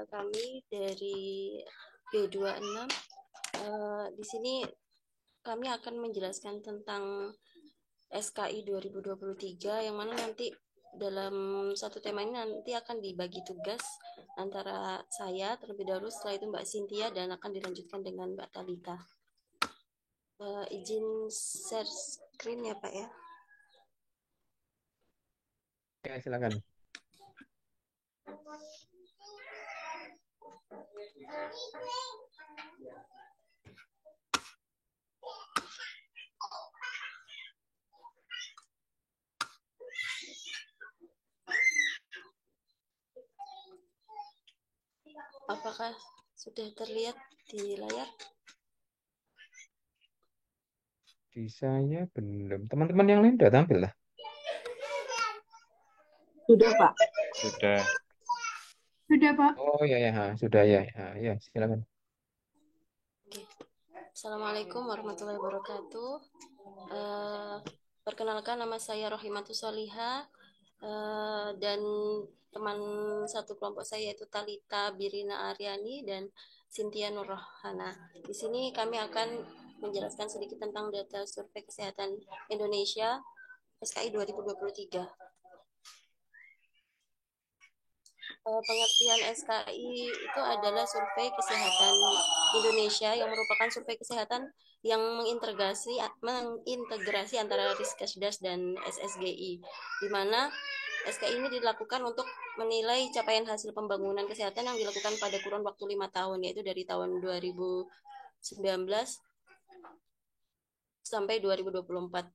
kami dari B26. Di sini kami akan menjelaskan tentang SKI 2023 yang mana nanti dalam satu tema ini nanti akan dibagi tugas antara saya terlebih dahulu, setelah itu Mbak Cynthia, dan akan dilanjutkan dengan Mbak Talita. Izin share screen ya Pak ya. Ya, silakan. Apakah sudah terlihat di layar? Di saya belum. Teman-teman yang lain udah tampil lah. Sudah, Pak. Sudah. Sudah, Pak. Oh ya ya, sudah ya. Ya, silakan. Oke. Assalamualaikum warahmatullahi wabarakatuh. Perkenalkan, nama saya Rohimatus Soliha, dan teman satu kelompok saya yaitu Talita Birina Aryani dan Cynthia Nurrohana. Di sini kami akan menjelaskan sedikit tentang data survei kesehatan Indonesia SKI 2023. Pengertian SKI itu adalah survei kesehatan Indonesia yang merupakan survei kesehatan yang mengintegrasi antara Riskesdas dan SSGI, di mana SKI ini dilakukan untuk menilai capaian hasil pembangunan kesehatan yang dilakukan pada kurun waktu 5 tahun, yaitu dari tahun 2019 sampai 2024.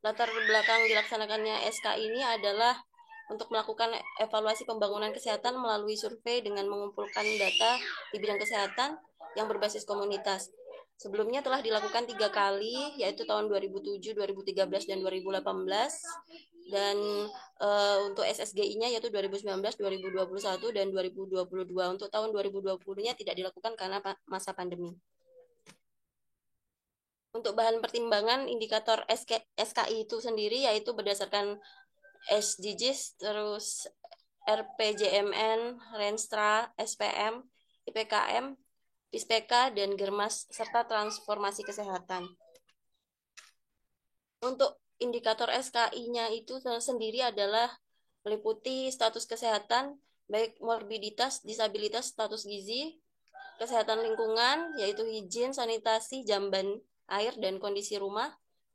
Latar belakang dilaksanakannya SKI ini adalah untuk melakukan evaluasi pembangunan kesehatan melalui survei dengan mengumpulkan data di bidang kesehatan yang berbasis komunitas. Sebelumnya telah dilakukan 3 kali, yaitu tahun 2007, 2013, dan 2018. Dan untuk SSGI-nya yaitu 2019, 2021, dan 2022. Untuk tahun 2020-nya tidak dilakukan karena masa pandemi. Untuk bahan pertimbangan indikator SKI itu sendiri yaitu berdasarkan SDGs, terus RPJMN, Renstra, SPM, IPKM, PISPK, dan Germas, serta transformasi kesehatan. Untuk indikator SKI-nya itu sendiri adalah meliputi status kesehatan, baik morbiditas, disabilitas, status gizi, kesehatan lingkungan, yaitu higien, sanitasi, jamban air, dan kondisi rumah.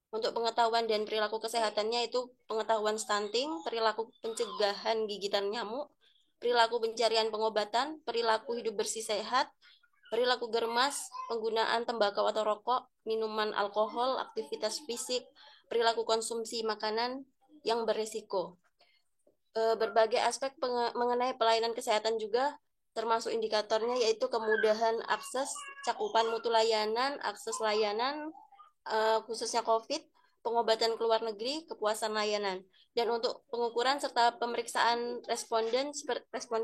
Untuk pengetahuan dan perilaku kesehatannya itu pengetahuan stunting, perilaku pencegahan gigitan nyamuk, perilaku pencarian pengobatan, perilaku hidup bersih sehat, perilaku germas, penggunaan tembakau atau rokok, minuman alkohol, aktivitas fisik, perilaku konsumsi makanan yang berisiko. Berbagai aspek mengenai pelayanan kesehatan juga termasuk indikatornya yaitu kemudahan akses, cakupan mutu layanan, akses layanan, khususnya COVID, pengobatan ke luar negeri, kepuasan layanan. Dan untuk pengukuran serta pemeriksaan responden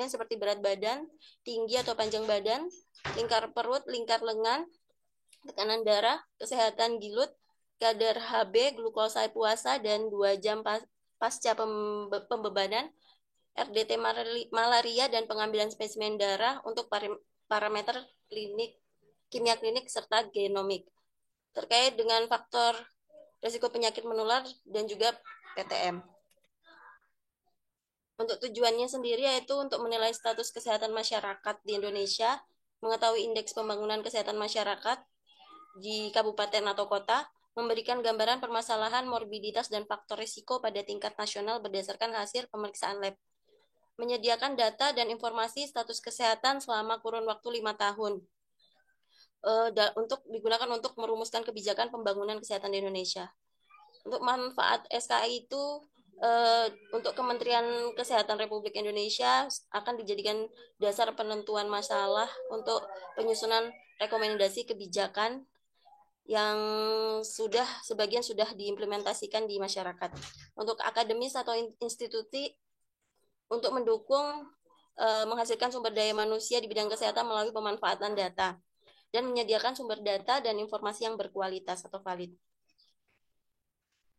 seperti berat badan, tinggi atau panjang badan, lingkar perut, lingkar lengan, tekanan darah, kesehatan gilut, kadar HB, glukosa puasa, dan 2 jam pasca pembebanan, RDT malaria, dan pengambilan spesimen darah untuk parameter kimia klinik serta genomik terkait dengan faktor risiko penyakit menular dan juga PTM. Untuk tujuannya sendiri yaitu untuk menilai status kesehatan masyarakat di Indonesia, mengetahui indeks pembangunan kesehatan masyarakat di kabupaten atau kota, memberikan gambaran permasalahan morbiditas dan faktor risiko pada tingkat nasional berdasarkan hasil pemeriksaan lab, menyediakan data dan informasi status kesehatan selama kurun waktu 5 tahun, untuk digunakan untuk merumuskan kebijakan pembangunan kesehatan di Indonesia. Untuk manfaat SKI itu untuk Kementerian Kesehatan Republik Indonesia akan dijadikan dasar penentuan masalah untuk penyusunan rekomendasi kebijakan yang sebagian sudah diimplementasikan di masyarakat. Untuk akademis atau institusi untuk mendukung menghasilkan sumber daya manusia di bidang kesehatan melalui pemanfaatan data dan menyediakan sumber data dan informasi yang berkualitas atau valid.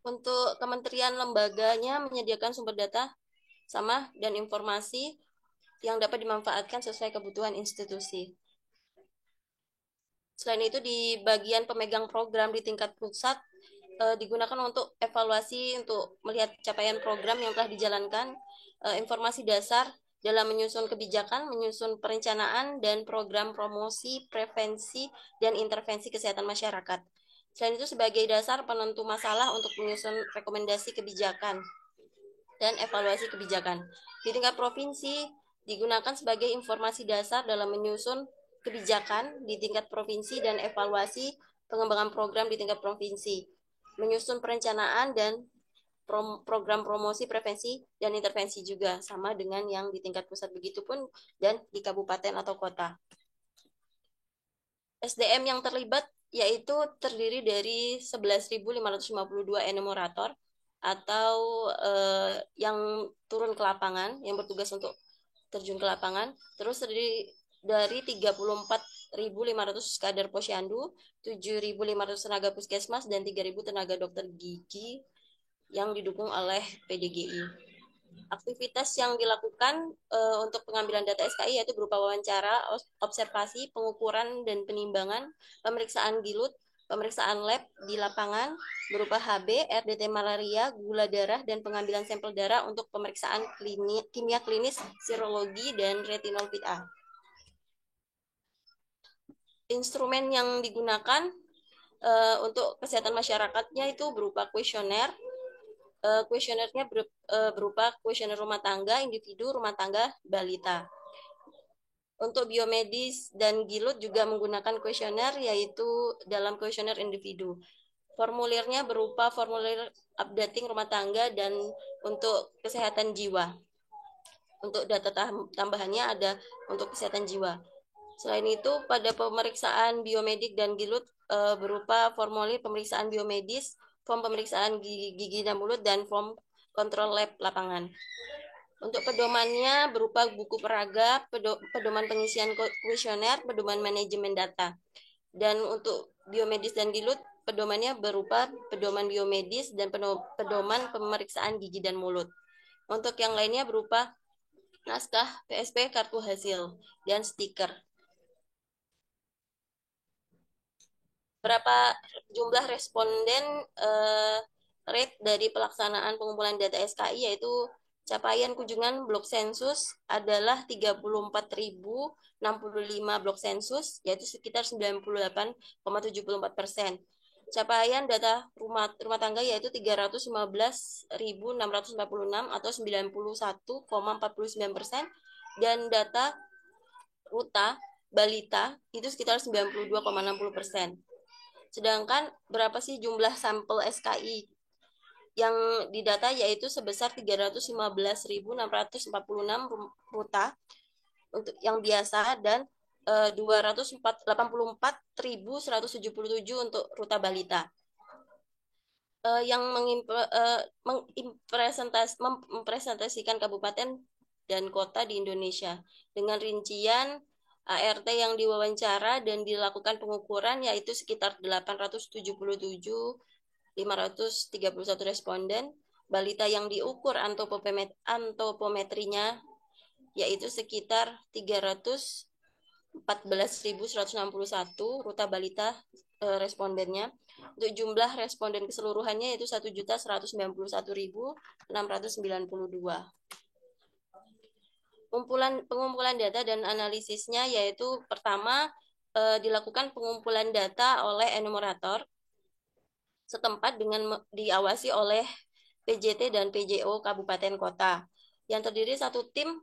Untuk kementerian lembaganya menyediakan sumber data sama dan informasi yang dapat dimanfaatkan sesuai kebutuhan institusi. Selain itu, di bagian pemegang program di tingkat pusat digunakan untuk evaluasi untuk melihat capaian program yang telah dijalankan, informasi dasar dalam menyusun kebijakan, menyusun perencanaan dan program promosi, prevensi, dan intervensi kesehatan masyarakat. Selain itu, sebagai dasar penentu masalah untuk menyusun rekomendasi kebijakan dan evaluasi kebijakan. Di tingkat provinsi, digunakan sebagai informasi dasar dalam menyusun kebijakan di tingkat provinsi dan evaluasi pengembangan program di tingkat provinsi, menyusun perencanaan dan program promosi, prevensi, dan intervensi juga, sama dengan yang di tingkat pusat begitupun dan di kabupaten atau kota. SDM yang terlibat yaitu terdiri dari 11.552 enumerator atau yang turun ke lapangan, yang bertugas untuk terjun ke lapangan, terus terdiri dari 34.500 kader posyandu, 7.500 tenaga puskesmas, dan 3.000 tenaga dokter gigi yang didukung oleh PDGI. Aktivitas yang dilakukan untuk pengambilan data SKI yaitu berupa wawancara, observasi, pengukuran dan penimbangan, pemeriksaan gilut, pemeriksaan lab di lapangan berupa HB, RDT malaria, gula darah, dan pengambilan sampel darah untuk pemeriksaan kimia klinis, serologi, dan retinol fit A. Instrumen yang digunakan untuk kesehatan masyarakatnya itu berupa kuesioner. Kuesionernya berupa kuesioner rumah tangga, individu, rumah tangga, balita. Untuk biomedis dan gilut juga menggunakan kuesioner, yaitu dalam kuesioner individu. Formulirnya berupa formulir updating rumah tangga dan untuk kesehatan jiwa. Untuk data tambahannya ada untuk kesehatan jiwa. Selain itu, pada pemeriksaan biomedik dan gilut berupa formulir pemeriksaan biomedis, form pemeriksaan gigi dan mulut, dan form kontrol lab lapangan. Untuk pedomannya berupa buku peraga, pedoman pengisian kuesioner, pedoman manajemen data. Dan untuk biomedis dan gilut, pedomannya berupa pedoman biomedis dan pedoman pemeriksaan gigi dan mulut. Untuk yang lainnya berupa naskah PSP, kartu hasil, dan stiker. Berapa jumlah responden rate dari pelaksanaan pengumpulan data SKI, yaitu capaian kunjungan blok sensus adalah 34.065 blok sensus, yaitu sekitar 98,74%. Capaian data rumah tangga yaitu 315.646 atau 91,49%, dan data ruta balita itu sekitar 92,60%. Sedangkan berapa sih jumlah sampel SKI yang didata yaitu sebesar 315.646 ruta untuk yang biasa dan 284.177 untuk ruta balita. Yang mempresentasikan kabupaten dan kota di Indonesia dengan rincian ART yang diwawancara dan dilakukan pengukuran yaitu sekitar 877.531 responden. Balita yang diukur antropometrinya yaitu sekitar 314.161 ruta balita respondennya. Untuk jumlah responden keseluruhannya yaitu 1.191.692. Pengumpulan data dan analisisnya yaitu pertama dilakukan pengumpulan data oleh enumerator setempat dengan diawasi oleh PJT dan PJO Kabupaten Kota yang terdiri satu tim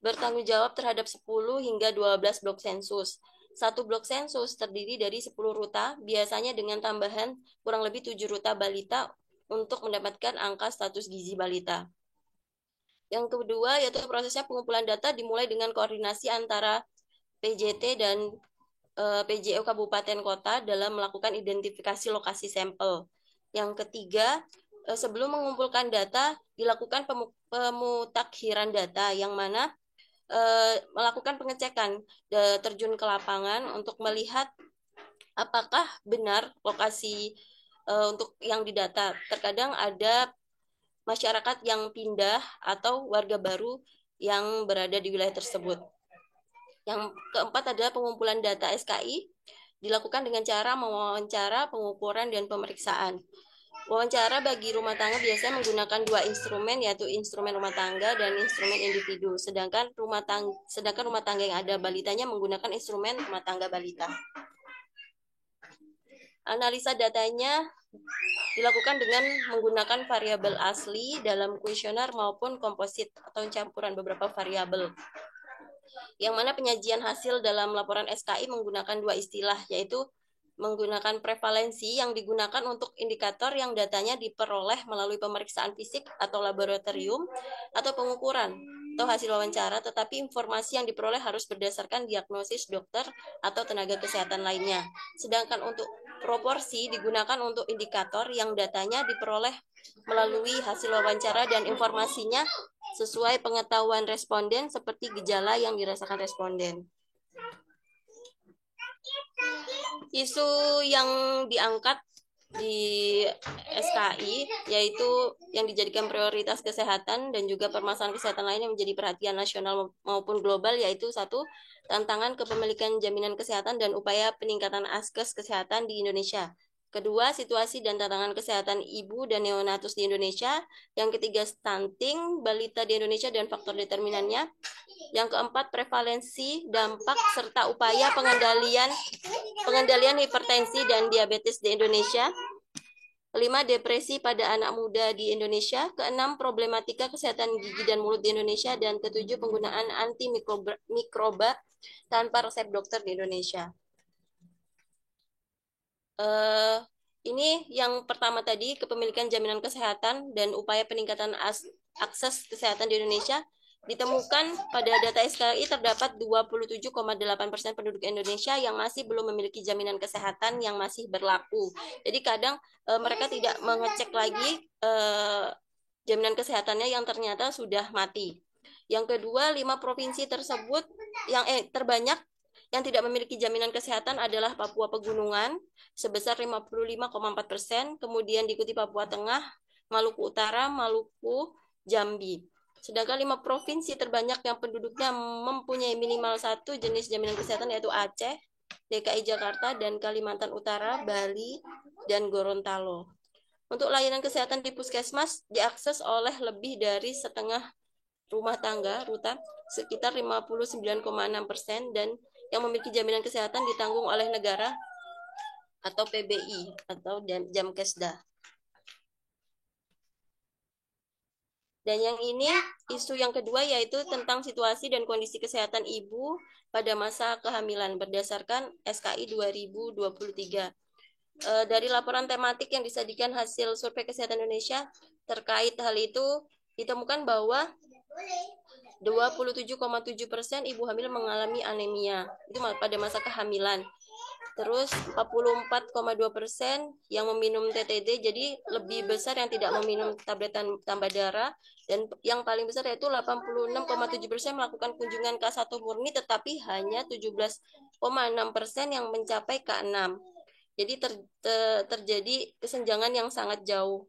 bertanggung jawab terhadap 10 hingga 12 blok sensus. Satu blok sensus terdiri dari 10 ruta, biasanya dengan tambahan kurang lebih 7 ruta balita untuk mendapatkan angka status gizi balita. Yang kedua yaitu prosesnya pengumpulan data dimulai dengan koordinasi antara PJT dan PJO Kabupaten Kota dalam melakukan identifikasi lokasi sampel. Yang ketiga, sebelum mengumpulkan data dilakukan pemutakhiran data yang mana melakukan pengecekan terjun ke lapangan untuk melihat apakah benar lokasi untuk yang didata. Terkadang ada masyarakat yang pindah atau warga baru yang berada di wilayah tersebut. Yang keempat adalah pengumpulan data SKI dilakukan dengan cara mewawancara, pengukuran, dan pemeriksaan. Wawancara bagi rumah tangga biasanya menggunakan dua instrumen, yaitu instrumen rumah tangga dan instrumen individu. Sedangkan rumah tangga yang ada balitanya menggunakan instrumen rumah tangga balita. Analisa datanya dilakukan dengan menggunakan variabel asli dalam kuesioner maupun komposit atau campuran beberapa variabel. Yang mana penyajian hasil dalam laporan SKI menggunakan dua istilah, yaitu menggunakan prevalensi yang digunakan untuk indikator yang datanya diperoleh melalui pemeriksaan fisik atau laboratorium atau pengukuran atau hasil wawancara, tetapi informasi yang diperoleh harus berdasarkan diagnosis dokter atau tenaga kesehatan lainnya. Sedangkan untuk proporsi digunakan untuk indikator yang datanya diperoleh melalui hasil wawancara dan informasinya sesuai pengetahuan responden seperti gejala yang dirasakan responden. Isu yang diangkat di SKI yaitu yang dijadikan prioritas kesehatan dan juga permasalahan kesehatan lainnya menjadi perhatian nasional maupun global, yaitu satu, tantangan kepemilikan jaminan kesehatan dan upaya peningkatan askes kesehatan di Indonesia. Kedua, situasi dan tantangan kesehatan ibu dan neonatus di Indonesia. Yang ketiga, stunting balita di Indonesia dan faktor determinannya. Yang keempat, prevalensi, dampak, serta upaya pengendalian hipertensi dan diabetes di Indonesia. Kelima, depresi pada anak muda di Indonesia. Keenam, problematika kesehatan gigi dan mulut di Indonesia. Dan ketujuh, penggunaan antimikroba tanpa resep dokter di Indonesia. Ini yang pertama tadi, kepemilikan jaminan kesehatan dan upaya peningkatan akses kesehatan di Indonesia. Ditemukan pada data SKI terdapat 27,8% penduduk Indonesia yang masih belum memiliki jaminan kesehatan yang masih berlaku. Jadi kadang mereka tidak mengecek lagi jaminan kesehatannya yang ternyata sudah mati. Yang kedua, 5 provinsi tersebut yang terbanyak yang tidak memiliki jaminan kesehatan adalah Papua Pegunungan sebesar 55,4%, kemudian diikuti Papua Tengah, Maluku Utara, Maluku, Jambi. Sedangkan 5 provinsi terbanyak yang penduduknya mempunyai minimal satu jenis jaminan kesehatan yaitu Aceh, DKI Jakarta, dan Kalimantan Utara, Bali, dan Gorontalo. Untuk layanan kesehatan di puskesmas diakses oleh lebih dari setengah rumah tangga, rutan, sekitar 59,6%, dan yang memiliki jaminan kesehatan ditanggung oleh negara atau PBI atau Jamkesda. Dan yang ini isu yang kedua yaitu tentang situasi dan kondisi kesehatan ibu pada masa kehamilan berdasarkan SKI 2023. Dari laporan tematik yang disajikan hasil survei kesehatan Indonesia terkait hal itu ditemukan bahwa 27,7% ibu hamil mengalami anemia itu pada masa kehamilan. Terus 44,2% yang meminum TTD, jadi lebih besar yang tidak meminum tablet tambah darah, dan yang paling besar yaitu 86,7% melakukan kunjungan K1 murni, tetapi hanya 17,6% yang mencapai K6. Jadi terjadi kesenjangan yang sangat jauh.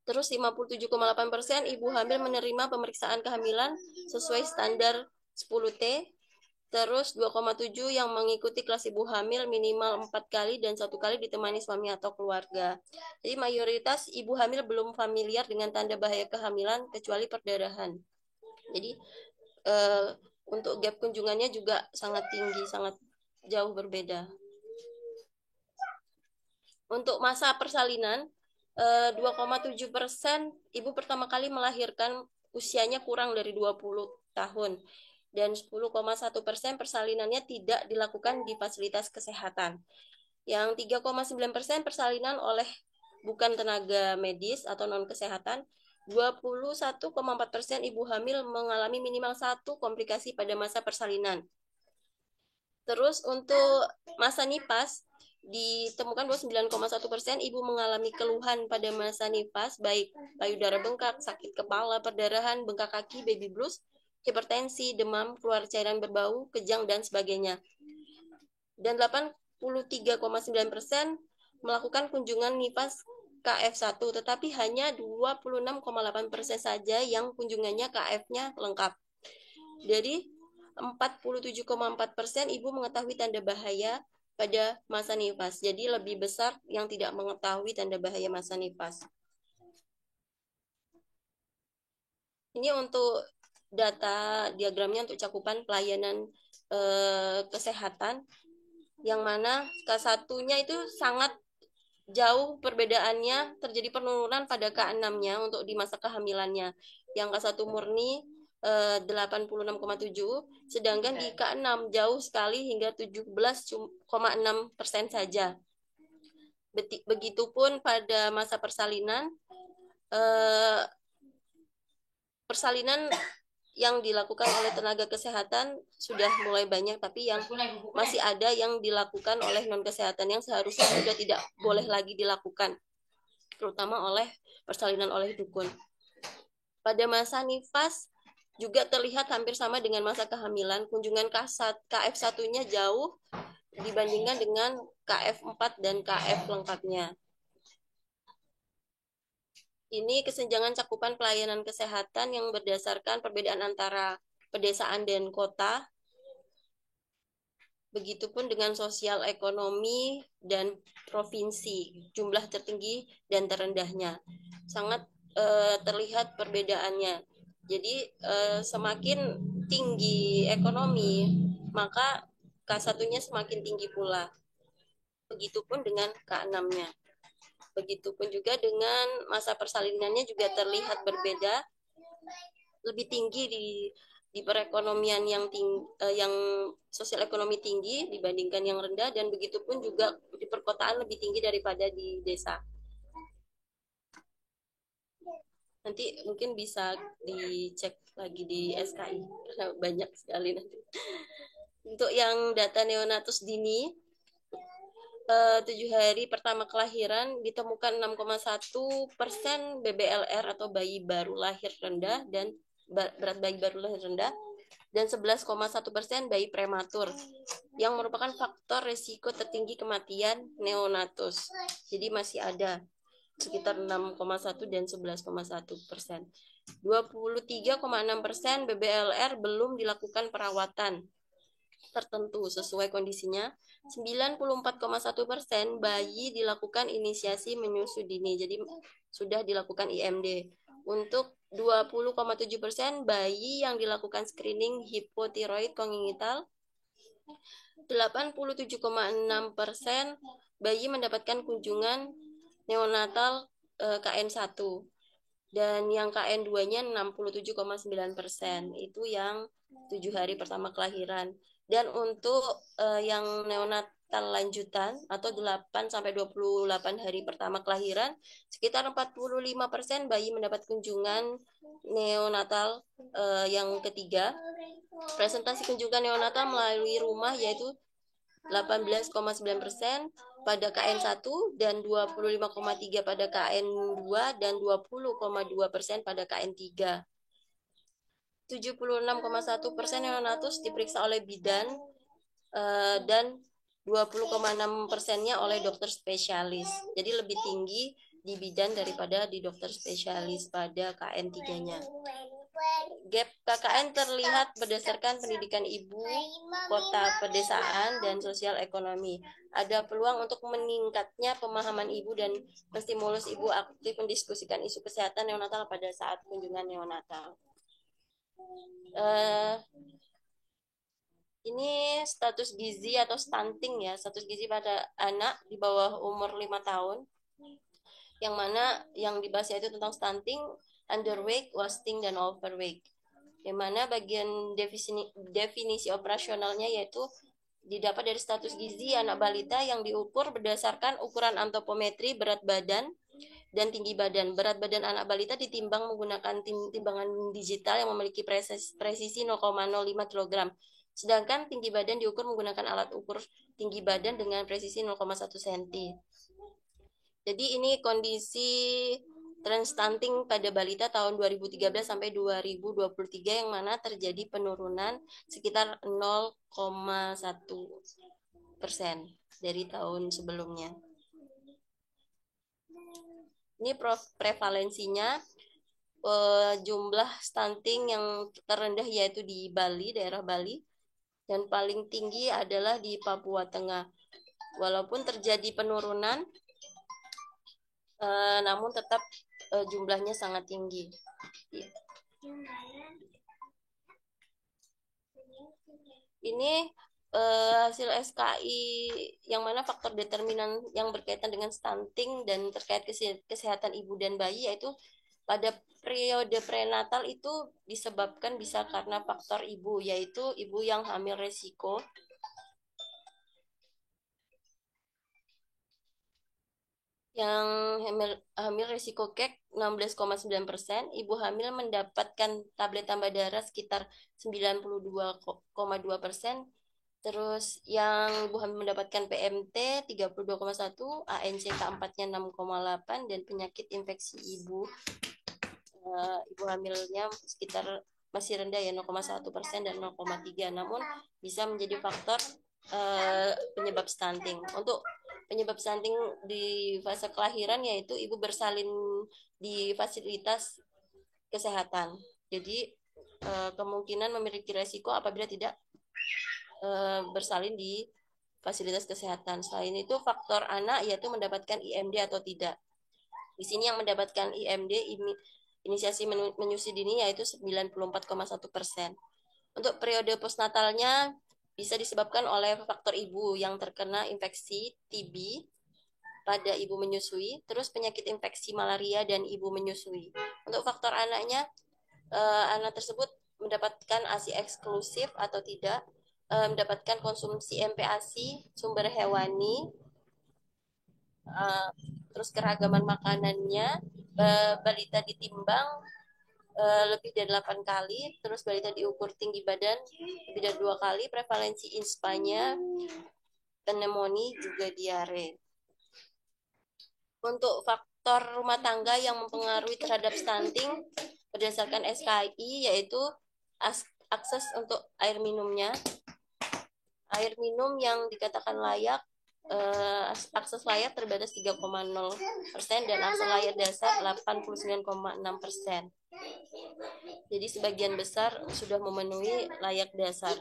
Terus 57,8% ibu hamil menerima pemeriksaan kehamilan sesuai standar 10T. Terus 2,7 yang mengikuti kelas ibu hamil minimal 4 kali dan 1 kali ditemani suami atau keluarga. Jadi mayoritas ibu hamil belum familiar dengan tanda bahaya kehamilan kecuali perdarahan. Jadi untuk gap kunjungannya juga sangat tinggi, sangat jauh berbeda. Untuk masa persalinan 2,7% ibu pertama kali melahirkan usianya kurang dari 20 tahun. Dan 10,1% persalinannya tidak dilakukan di fasilitas kesehatan. Yang 3,9% persalinan oleh bukan tenaga medis atau non-kesehatan. 21,4% ibu hamil mengalami minimal 1 komplikasi pada masa persalinan. Terus untuk masa nifas, ditemukan bahwa 9,1% ibu mengalami keluhan pada masa nifas, baik payudara bengkak, sakit kepala, perdarahan, bengkak kaki, baby blues, hipertensi, demam, keluar cairan berbau, kejang, dan sebagainya. Dan 83,9% melakukan kunjungan nifas KF1, tetapi hanya 26,8% saja yang kunjungannya KF-nya lengkap. Jadi 47,4% ibu mengetahui tanda bahaya pada masa nifas. Jadi lebih besar yang tidak mengetahui tanda bahaya masa nifas. Ini untuk data diagramnya untuk cakupan pelayanan kesehatan, yang mana K1-nya itu sangat jauh perbedaannya, terjadi penurunan pada K6-nya untuk di masa kehamilannya. Yang K1 murni 86,7, sedangkan di K6 jauh sekali hingga 17,6% saja. Begitupun pada masa persalinan, persalinan yang dilakukan oleh tenaga kesehatan sudah mulai banyak, tapi yang masih ada yang dilakukan oleh non kesehatan yang seharusnya sudah tidak boleh lagi dilakukan, terutama oleh persalinan oleh dukun. Pada masa nifas juga terlihat hampir sama dengan masa kehamilan. Kunjungan KF1-nya jauh dibandingkan dengan KF4 dan KF lengkapnya. Ini kesenjangan cakupan pelayanan kesehatan yang berdasarkan perbedaan antara pedesaan dan kota. Begitupun dengan sosial ekonomi dan provinsi, jumlah tertinggi dan terendahnya. Sangat terlihat perbedaannya. Jadi semakin tinggi ekonomi, maka K1-nya semakin tinggi pula. Begitupun dengan K6-nya. Begitupun juga dengan masa persalinannya juga terlihat berbeda, lebih tinggi di perekonomian yang sosial ekonomi tinggi dibandingkan yang rendah, dan begitupun juga di perkotaan lebih tinggi daripada di desa. Nanti mungkin bisa dicek lagi di SKI karena banyak sekali nanti. Untuk yang data neonatus dini, 7 hari pertama kelahiran ditemukan 6,1% BBLR atau bayi baru lahir rendah dan berat bayi baru lahir rendah, dan 11,1% bayi prematur, yang merupakan faktor risiko tertinggi kematian neonatus. Jadi masih ada sekitar 6,1 dan 11,1%. 23,6% BBLR belum dilakukan perawatan tertentu sesuai kondisinya. 94,1% bayi dilakukan inisiasi menyusu dini, jadi sudah dilakukan IMD. Untuk 20,7% bayi yang dilakukan screening hipotiroid kongenital. 87,6% bayi mendapatkan kunjungan neonatal KN1, dan yang KN2-nya 67,9%, itu yang 7 hari pertama kelahiran. Dan untuk yang neonatal lanjutan atau 8 sampai 28 hari pertama kelahiran, sekitar 45% bayi mendapat kunjungan neonatal yang ketiga. Presentasi kunjungan neonatal melalui rumah yaitu 18,9% pada KN1 dan 25,3% pada KN2 dan 20,2% pada KN3. 76,1% neonatus diperiksa oleh bidan dan 20,6%-nya oleh dokter spesialis. Jadi lebih tinggi di bidan daripada di dokter spesialis pada KN3-nya. Gap KKN terlihat berdasarkan pendidikan ibu, kota pedesaan, dan sosial ekonomi. Ada peluang untuk meningkatnya pemahaman ibu dan menstimulus ibu aktif mendiskusikan isu kesehatan neonatal pada saat kunjungan neonatal. Ini status gizi atau stunting ya, status gizi pada anak di bawah umur 5 tahun. Yang mana yang dibahas yaitu tentang stunting, underweight, wasting, dan overweight. Yang mana bagian definisi operasionalnya yaitu didapat dari status gizi anak balita yang diukur berdasarkan ukuran antropometri berat badan dan tinggi badan. Berat badan anak balita ditimbang menggunakan timbangan digital yang memiliki presisi 0,05 kg. Sedangkan tinggi badan diukur menggunakan alat ukur tinggi badan dengan presisi 0,1 cm. Jadi ini kondisi tren stunting pada balita tahun 2013 sampai 2023 yang mana terjadi penurunan sekitar 0,1% dari tahun sebelumnya. Ini prevalensinya jumlah stunting yang terendah yaitu di Bali, daerah Bali, dan paling tinggi adalah di Papua Tengah. Walaupun terjadi penurunan, namun tetap jumlahnya sangat tinggi. Ini hasil SKI yang mana faktor determinan yang berkaitan dengan stunting dan terkait kesehatan ibu dan bayi, yaitu pada periode prenatal itu disebabkan bisa karena faktor ibu, yaitu ibu yang hamil resiko, yang hamil risiko KEK 16,9%, ibu hamil mendapatkan tablet tambah darah sekitar 92,2%, terus yang ibu hamil mendapatkan PMT 32,1%, ANC K4-nya 6,8%, dan penyakit infeksi ibu hamilnya sekitar masih rendah ya 0,1% dan 0,3%, namun bisa menjadi faktor penyebab stunting. Untuk penyebab stunting di fase kelahiran yaitu ibu bersalin di fasilitas kesehatan. Jadi kemungkinan memiliki resiko apabila tidak bersalin di fasilitas kesehatan. Selain itu faktor anak yaitu mendapatkan IMD atau tidak. Di sini yang mendapatkan IMD, inisiasi menyusui dini, yaitu 94,1%. Untuk periode postnatalnya bisa disebabkan oleh faktor ibu yang terkena infeksi TB pada ibu menyusui, terus penyakit infeksi malaria dan ibu menyusui. Untuk faktor anaknya, anak tersebut mendapatkan ASI eksklusif atau tidak, mendapatkan konsumsi MPASI, sumber hewani, terus keragaman makanannya, balita ditimbang lebih dari 8 kali, terus balita diukur tinggi badan lebih dari 2 kali, prevalensi INSPA-nya, pneumonia, juga diare. Untuk faktor rumah tangga yang mempengaruhi terhadap stunting berdasarkan SKI yaitu akses untuk air minumnya. Air minum yang dikatakan layak, akses layak terbatas 3,0% dan akses layak dasar 89,6%. Jadi sebagian besar sudah memenuhi layak dasar.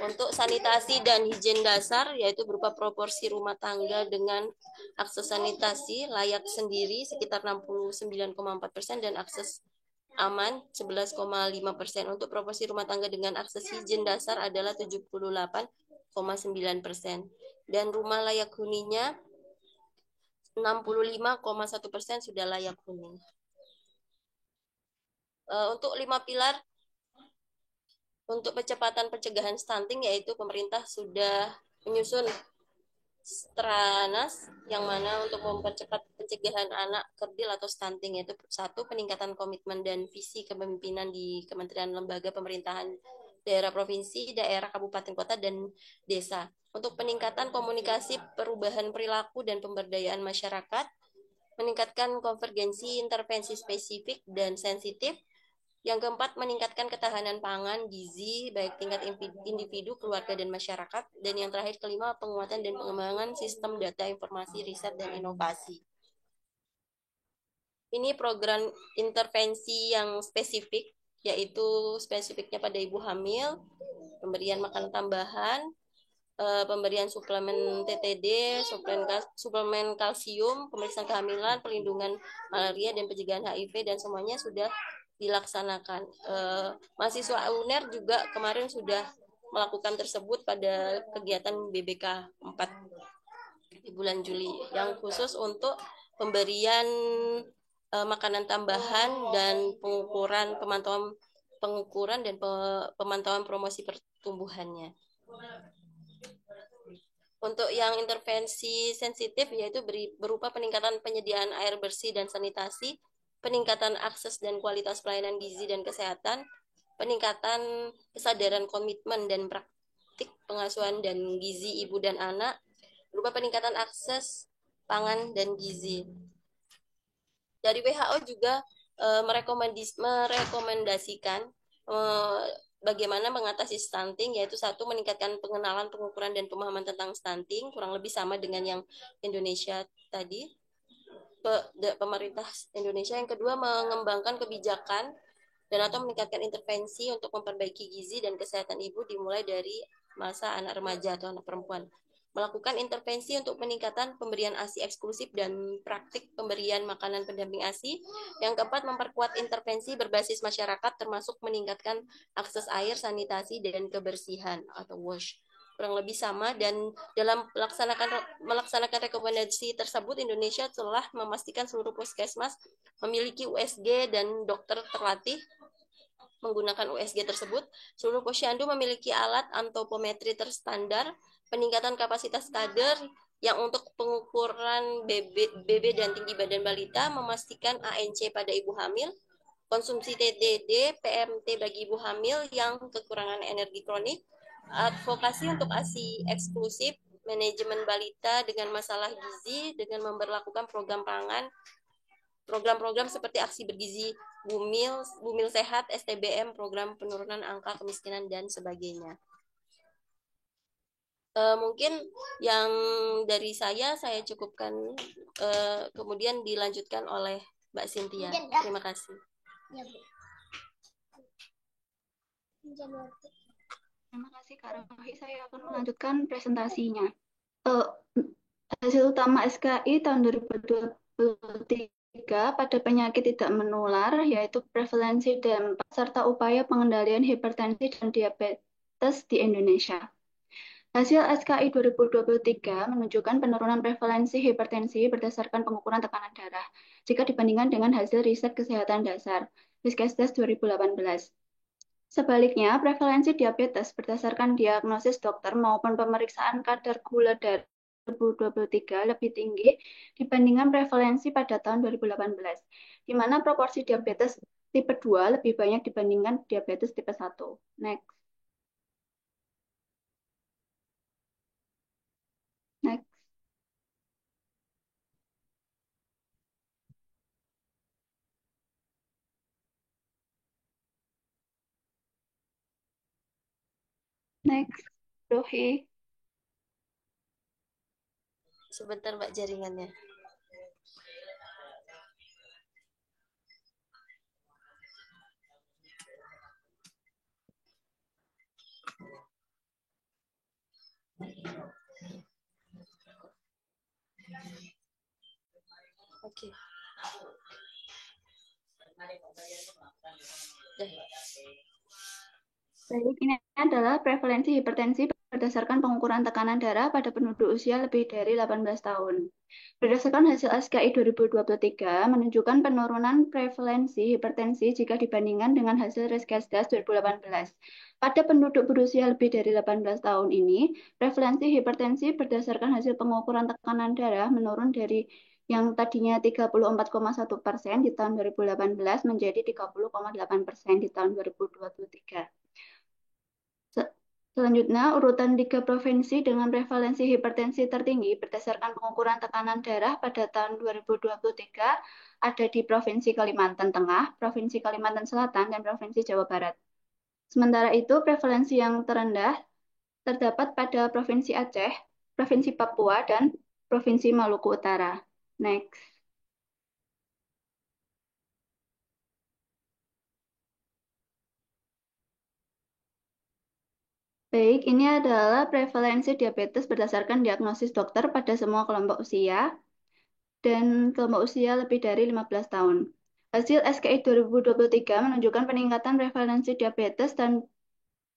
Untuk sanitasi dan higien dasar yaitu berupa proporsi rumah tangga dengan akses sanitasi layak sendiri sekitar 69,4% dan akses aman 11,5%. Untuk proporsi rumah tangga dengan akses higien dasar adalah 78,9%. Dan rumah layak huninya 65,1% sudah layak huni. Untuk 5 pilar untuk percepatan pencegahan stunting yaitu pemerintah sudah menyusun Stranas yang mana untuk mempercepat pencegahan anak kerdil atau stunting, yaitu 1. Peningkatan komitmen dan visi kepemimpinan di kementerian lembaga pemerintahan daerah provinsi, daerah kabupaten kota dan desa. Untuk peningkatan komunikasi perubahan perilaku dan pemberdayaan masyarakat, meningkatkan konvergensi intervensi spesifik dan sensitif. Yang keempat, meningkatkan ketahanan pangan, gizi, baik tingkat individu, keluarga, dan masyarakat. Dan yang terakhir, kelima, penguatan dan pengembangan sistem data informasi, riset, dan inovasi. Ini program intervensi yang spesifik, yaitu spesifiknya pada ibu hamil, pemberian makanan tambahan, pemberian suplemen TTD, suplemen kalsium, pemeriksaan kehamilan, pelindungan malaria, dan pencegahan HIV, dan semuanya sudah dilaksanakan. Mahasiswa UNER juga kemarin sudah melakukan tersebut pada kegiatan BBK 4 di bulan Juli yang khusus untuk pemberian makanan tambahan dan pengukuran dan pemantauan promosi pertumbuhannya. Untuk yang intervensi sensitif yaitu berupa peningkatan penyediaan air bersih dan sanitasi, peningkatan akses dan kualitas pelayanan gizi dan kesehatan, peningkatan kesadaran komitmen dan praktik pengasuhan dan gizi ibu dan anak, berupa peningkatan akses pangan dan gizi. Dari WHO juga merekomendasikan bagaimana mengatasi stunting, yaitu 1. Meningkatkan pengenalan, pengukuran, dan pemahaman tentang stunting, kurang lebih sama dengan yang Indonesia tadi. pemerintah Indonesia. Yang kedua, mengembangkan kebijakan dan atau meningkatkan intervensi untuk memperbaiki gizi dan kesehatan ibu dimulai dari masa anak remaja atau anak perempuan. Melakukan intervensi untuk peningkatan pemberian ASI eksklusif dan praktik pemberian makanan pendamping ASI. Yang keempat, memperkuat intervensi berbasis masyarakat termasuk meningkatkan akses air, sanitasi, dan kebersihan atau WASH. Kurang lebih sama, dan dalam melaksanakan rekomendasi tersebut, Indonesia telah memastikan seluruh puskesmas memiliki USG dan dokter terlatih menggunakan USG tersebut. Seluruh posyandu memiliki alat antropometri terstandar, peningkatan kapasitas kader yang untuk pengukuran BB dan tinggi badan balita, memastikan ANC pada ibu hamil, konsumsi TDD, PMT bagi ibu hamil yang kekurangan energi kronik, advokasi untuk ASI eksklusif, manajemen balita dengan masalah gizi dengan memberlakukan program-program seperti aksi bergizi Bumil, Bumil Sehat, STBM, program penurunan angka kemiskinan, dan sebagainya. Mungkin yang dari saya cukupkan, kemudian dilanjutkan oleh Mbak Cynthia. Terima kasih. Terima kasih Kak Rohi. Saya akan melanjutkan presentasinya. Hasil utama SKI tahun 2023 pada penyakit tidak menular, yaitu prevalensi dampak serta upaya pengendalian hipertensi dan diabetes di Indonesia. Hasil SKI 2023 menunjukkan penurunan prevalensi hipertensi berdasarkan pengukuran tekanan darah jika dibandingkan dengan hasil riset kesehatan dasar, Riskesdas 2018. Sebaliknya, prevalensi diabetes berdasarkan diagnosis dokter maupun pemeriksaan kadar gula darah 2023 lebih tinggi dibandingkan prevalensi pada tahun 2018, di mana proporsi diabetes tipe 2 lebih banyak dibandingkan diabetes tipe 1. Next. Next. Next. Rohi. Sebentar Mbak jaringannya. Oke. Baik, ini adalah prevalensi hipertensi berdasarkan pengukuran tekanan darah pada penduduk usia lebih dari 18 tahun. Berdasarkan hasil SKI 2023 menunjukkan penurunan prevalensi hipertensi jika dibandingkan dengan hasil Riskesdas 2018. Pada penduduk berusia lebih dari 18 tahun ini, prevalensi hipertensi berdasarkan hasil pengukuran tekanan darah menurun dari yang tadinya 34,1% di tahun 2018 menjadi 30,8% di tahun 2023. Selanjutnya, urutan 3 provinsi dengan prevalensi hipertensi tertinggi berdasarkan pengukuran tekanan darah pada tahun 2023 ada di Provinsi Kalimantan Tengah, Provinsi Kalimantan Selatan, dan Provinsi Jawa Barat. Sementara itu, prevalensi yang terendah terdapat pada Provinsi Aceh, Provinsi Papua, dan Provinsi Maluku Utara. Next. Baik, ini adalah prevalensi diabetes berdasarkan diagnosis dokter pada semua kelompok usia dan kelompok usia lebih dari 15 tahun. Hasil SKI 2023 menunjukkan peningkatan prevalensi diabetes dan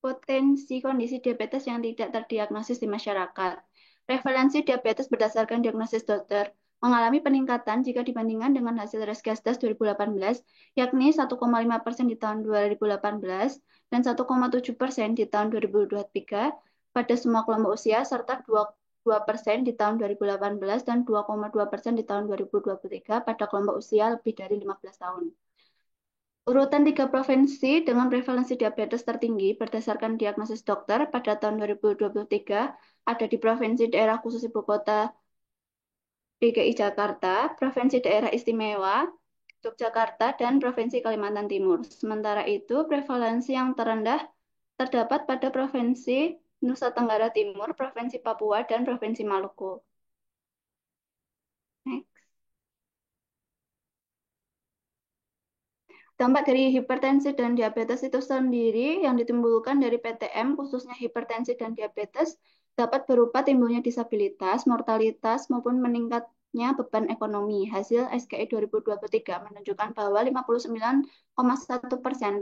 potensi kondisi diabetes yang tidak terdiagnosis di masyarakat. Prevalensi diabetes berdasarkan diagnosis dokter mengalami peningkatan jika dibandingkan dengan hasil Riskesdas 2018, yakni 1,5% di tahun 2018 dan 1,7% di tahun 2023 pada semua kelompok usia, serta 2% di tahun 2018 dan 2,2% di tahun 2023 pada kelompok usia lebih dari 15 tahun. Urutan 3 provinsi dengan prevalensi diabetes tertinggi berdasarkan diagnosis dokter pada tahun 2023 ada di Provinsi Daerah Khusus Ibu Kota DKI Jakarta, Provinsi Daerah Istimewa Yogyakarta, dan Provinsi Kalimantan Timur. Sementara itu, prevalensi yang terendah terdapat pada Provinsi Nusa Tenggara Timur, Provinsi Papua, dan Provinsi Maluku. Next. Dampak dari hipertensi dan diabetes itu sendiri yang ditimbulkan dari PTM, khususnya hipertensi dan diabetes, dapat berupa timbulnya disabilitas, mortalitas, maupun meningkatnya beban ekonomi. Hasil SKI 2023 menunjukkan bahwa 59,1%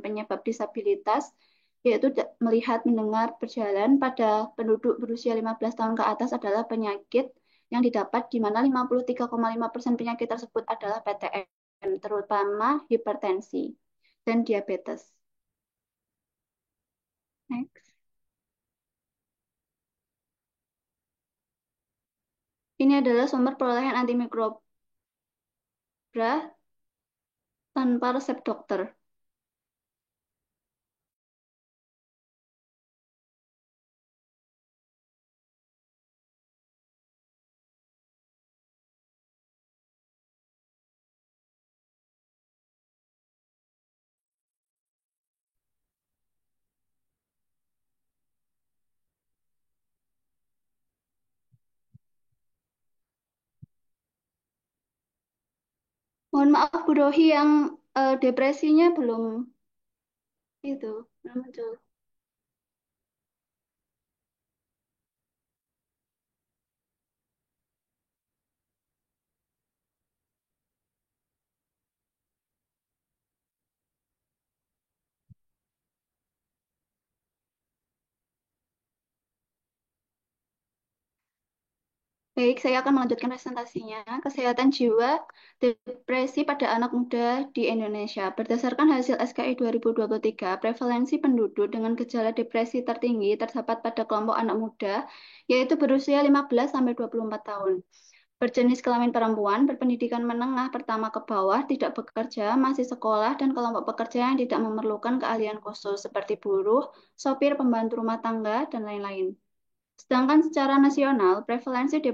penyebab disabilitas, yaitu melihat, mendengar, berjalan pada penduduk berusia 15 tahun ke atas adalah penyakit yang didapat, di mana 53,5% penyakit tersebut adalah PTM, terutama hipertensi dan diabetes. Next. Ini adalah sumber perolehan antimikrobra tanpa resep dokter. Mohon maaf Bu Rohi, yang depresinya belum belum muncul. Baik, saya akan melanjutkan presentasinya. Kesehatan jiwa depresi pada anak muda di Indonesia. Berdasarkan hasil SKI 2023, prevalensi penduduk dengan gejala depresi tertinggi terdapat pada kelompok anak muda, yaitu berusia 15-24 tahun. Berjenis kelamin perempuan, berpendidikan menengah pertama ke bawah, tidak bekerja, masih sekolah, dan kelompok pekerja yang tidak memerlukan keahlian khusus seperti buruh, sopir, pembantu rumah tangga, dan lain-lain. Sedangkan secara nasional, prevalensi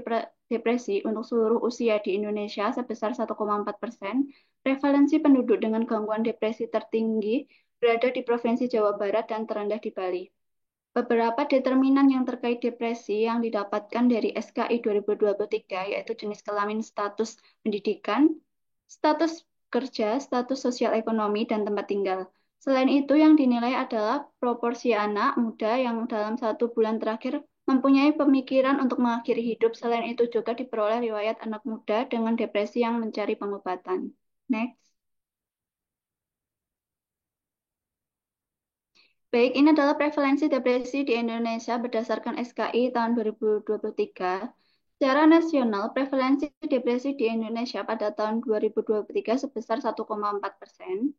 depresi untuk seluruh usia di Indonesia sebesar 1,4%, prevalensi penduduk dengan gangguan depresi tertinggi berada di Provinsi Jawa Barat dan terendah di Bali. Beberapa determinan yang terkait depresi yang didapatkan dari SKI 2023, yaitu jenis kelamin, status pendidikan, status kerja, status sosial ekonomi, dan tempat tinggal. Selain itu, yang dinilai adalah proporsi anak muda yang dalam 1 bulan terakhir mempunyai pemikiran untuk mengakhiri hidup. Selain itu juga diperoleh riwayat anak muda dengan depresi yang mencari pengobatan. Next. Baik, ini adalah prevalensi depresi di Indonesia berdasarkan SKI tahun 2023. Secara nasional, prevalensi depresi di Indonesia pada tahun 2023 sebesar 1,4%.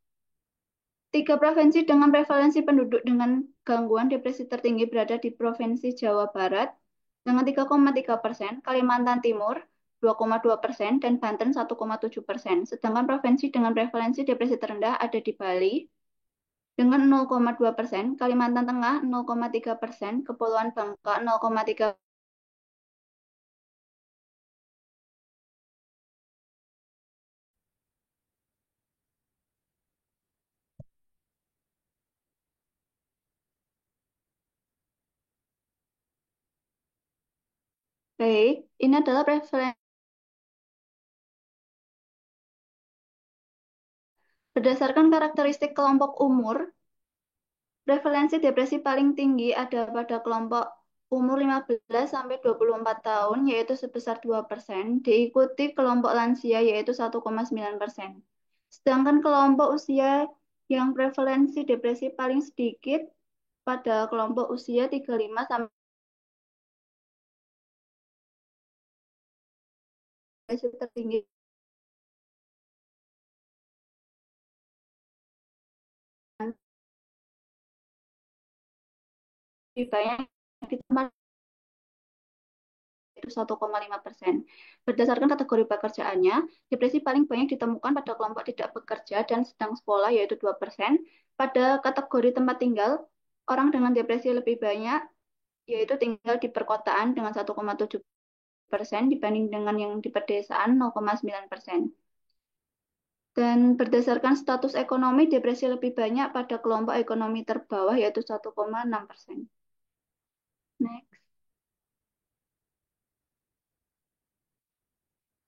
3 provinsi dengan prevalensi penduduk dengan gangguan depresi tertinggi berada di Provinsi Jawa Barat dengan 3,3%, Kalimantan Timur 2,2%, dan Banten 1,7%. Sedangkan provinsi dengan prevalensi depresi terendah ada di Bali dengan 0,2%, Kalimantan Tengah 0,3%, Kepulauan Bangka 0,3%. Baik, ini adalah prevalensi berdasarkan karakteristik kelompok umur. Prevalensi depresi paling tinggi ada pada kelompok umur 15 sampai 24 tahun, yaitu sebesar 2%, diikuti kelompok lansia yaitu 1,9%. Sedangkan kelompok usia yang prevalensi depresi paling sedikit pada kelompok usia 35 sampai tertinggi lebih banyak di tempat itu 1,5%. Berdasarkan kategori pekerjaannya, depresi paling banyak ditemukan pada kelompok tidak bekerja dan sedang sekolah, yaitu 2%. Pada kategori tempat tinggal, orang dengan depresi lebih banyak, yaitu tinggal di perkotaan dengan 1,7% dibanding dengan yang di pedesaan 0,9%. Dan berdasarkan status ekonomi, depresi lebih banyak pada kelompok ekonomi terbawah, yaitu 1,6%. Next.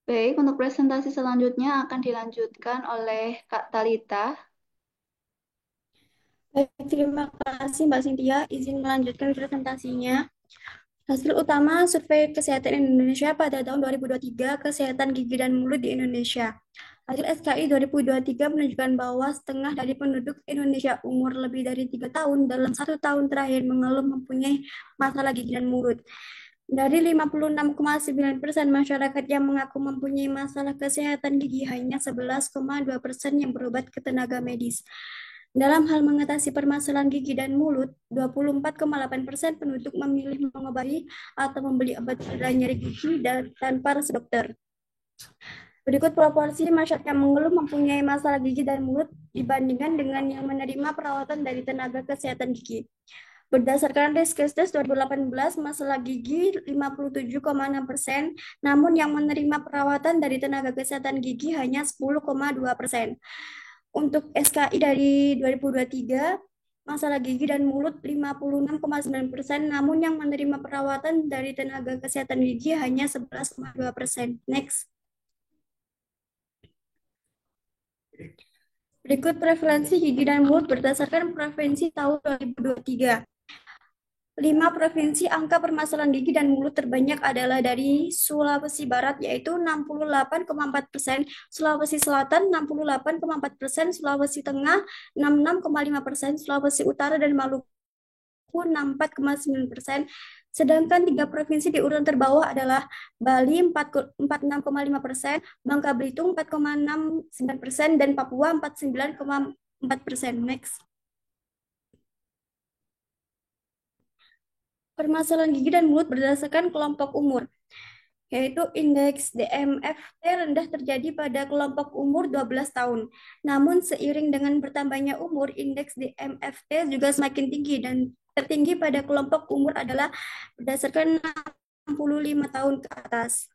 Baik, untuk presentasi selanjutnya akan dilanjutkan oleh Kak Talita. Baik, terima kasih Mbak Cynthia. Izin melanjutkan presentasinya. Hasil utama Survei Kesehatan Indonesia pada tahun 2023, Kesehatan Gigi dan Mulut di Indonesia. Hasil SKI 2023 menunjukkan bahwa setengah dari penduduk Indonesia umur lebih dari 3 tahun dalam 1 tahun terakhir mengeluh mempunyai masalah gigi dan mulut. Dari 56,9% masyarakat yang mengaku mempunyai masalah kesehatan gigi, hanya 11,2% yang berobat ke tenaga medis. Dalam hal mengatasi permasalahan gigi dan mulut, 24,8% penduduk memilih mengobati atau membeli obat cedera nyeri gigi tanpa resep dokter. Berikut proporsi masyarakat yang mengeluh mempunyai masalah gigi dan mulut dibandingkan dengan yang menerima perawatan dari tenaga kesehatan gigi. Berdasarkan Riskesdas 2018, masalah gigi 57,6%, namun yang menerima perawatan dari tenaga kesehatan gigi hanya 10,2%. Untuk SKI dari 2023, masalah gigi dan mulut 56,9%, namun yang menerima perawatan dari tenaga kesehatan gigi hanya 11,2%. Next. Berikut prevalensi gigi dan mulut berdasarkan provinsi tahun 2023. 5 provinsi angka permasalahan gigi dan mulut terbanyak adalah dari Sulawesi Barat, yaitu 68,4%, Sulawesi Selatan 68,4%, Sulawesi Tengah 66,5%, Sulawesi Utara dan Maluku 64,9%. Sedangkan 3 provinsi di urutan terbawah adalah Bali 46,5%, Bangka Belitung 4,69%, dan Papua 49,4%. Next. Permasalahan gigi dan mulut berdasarkan kelompok umur, yaitu indeks DMFT rendah terjadi pada kelompok umur 12 tahun. Namun seiring dengan bertambahnya umur, indeks DMFT juga semakin tinggi dan tertinggi pada kelompok umur adalah berdasarkan 65 tahun ke atas.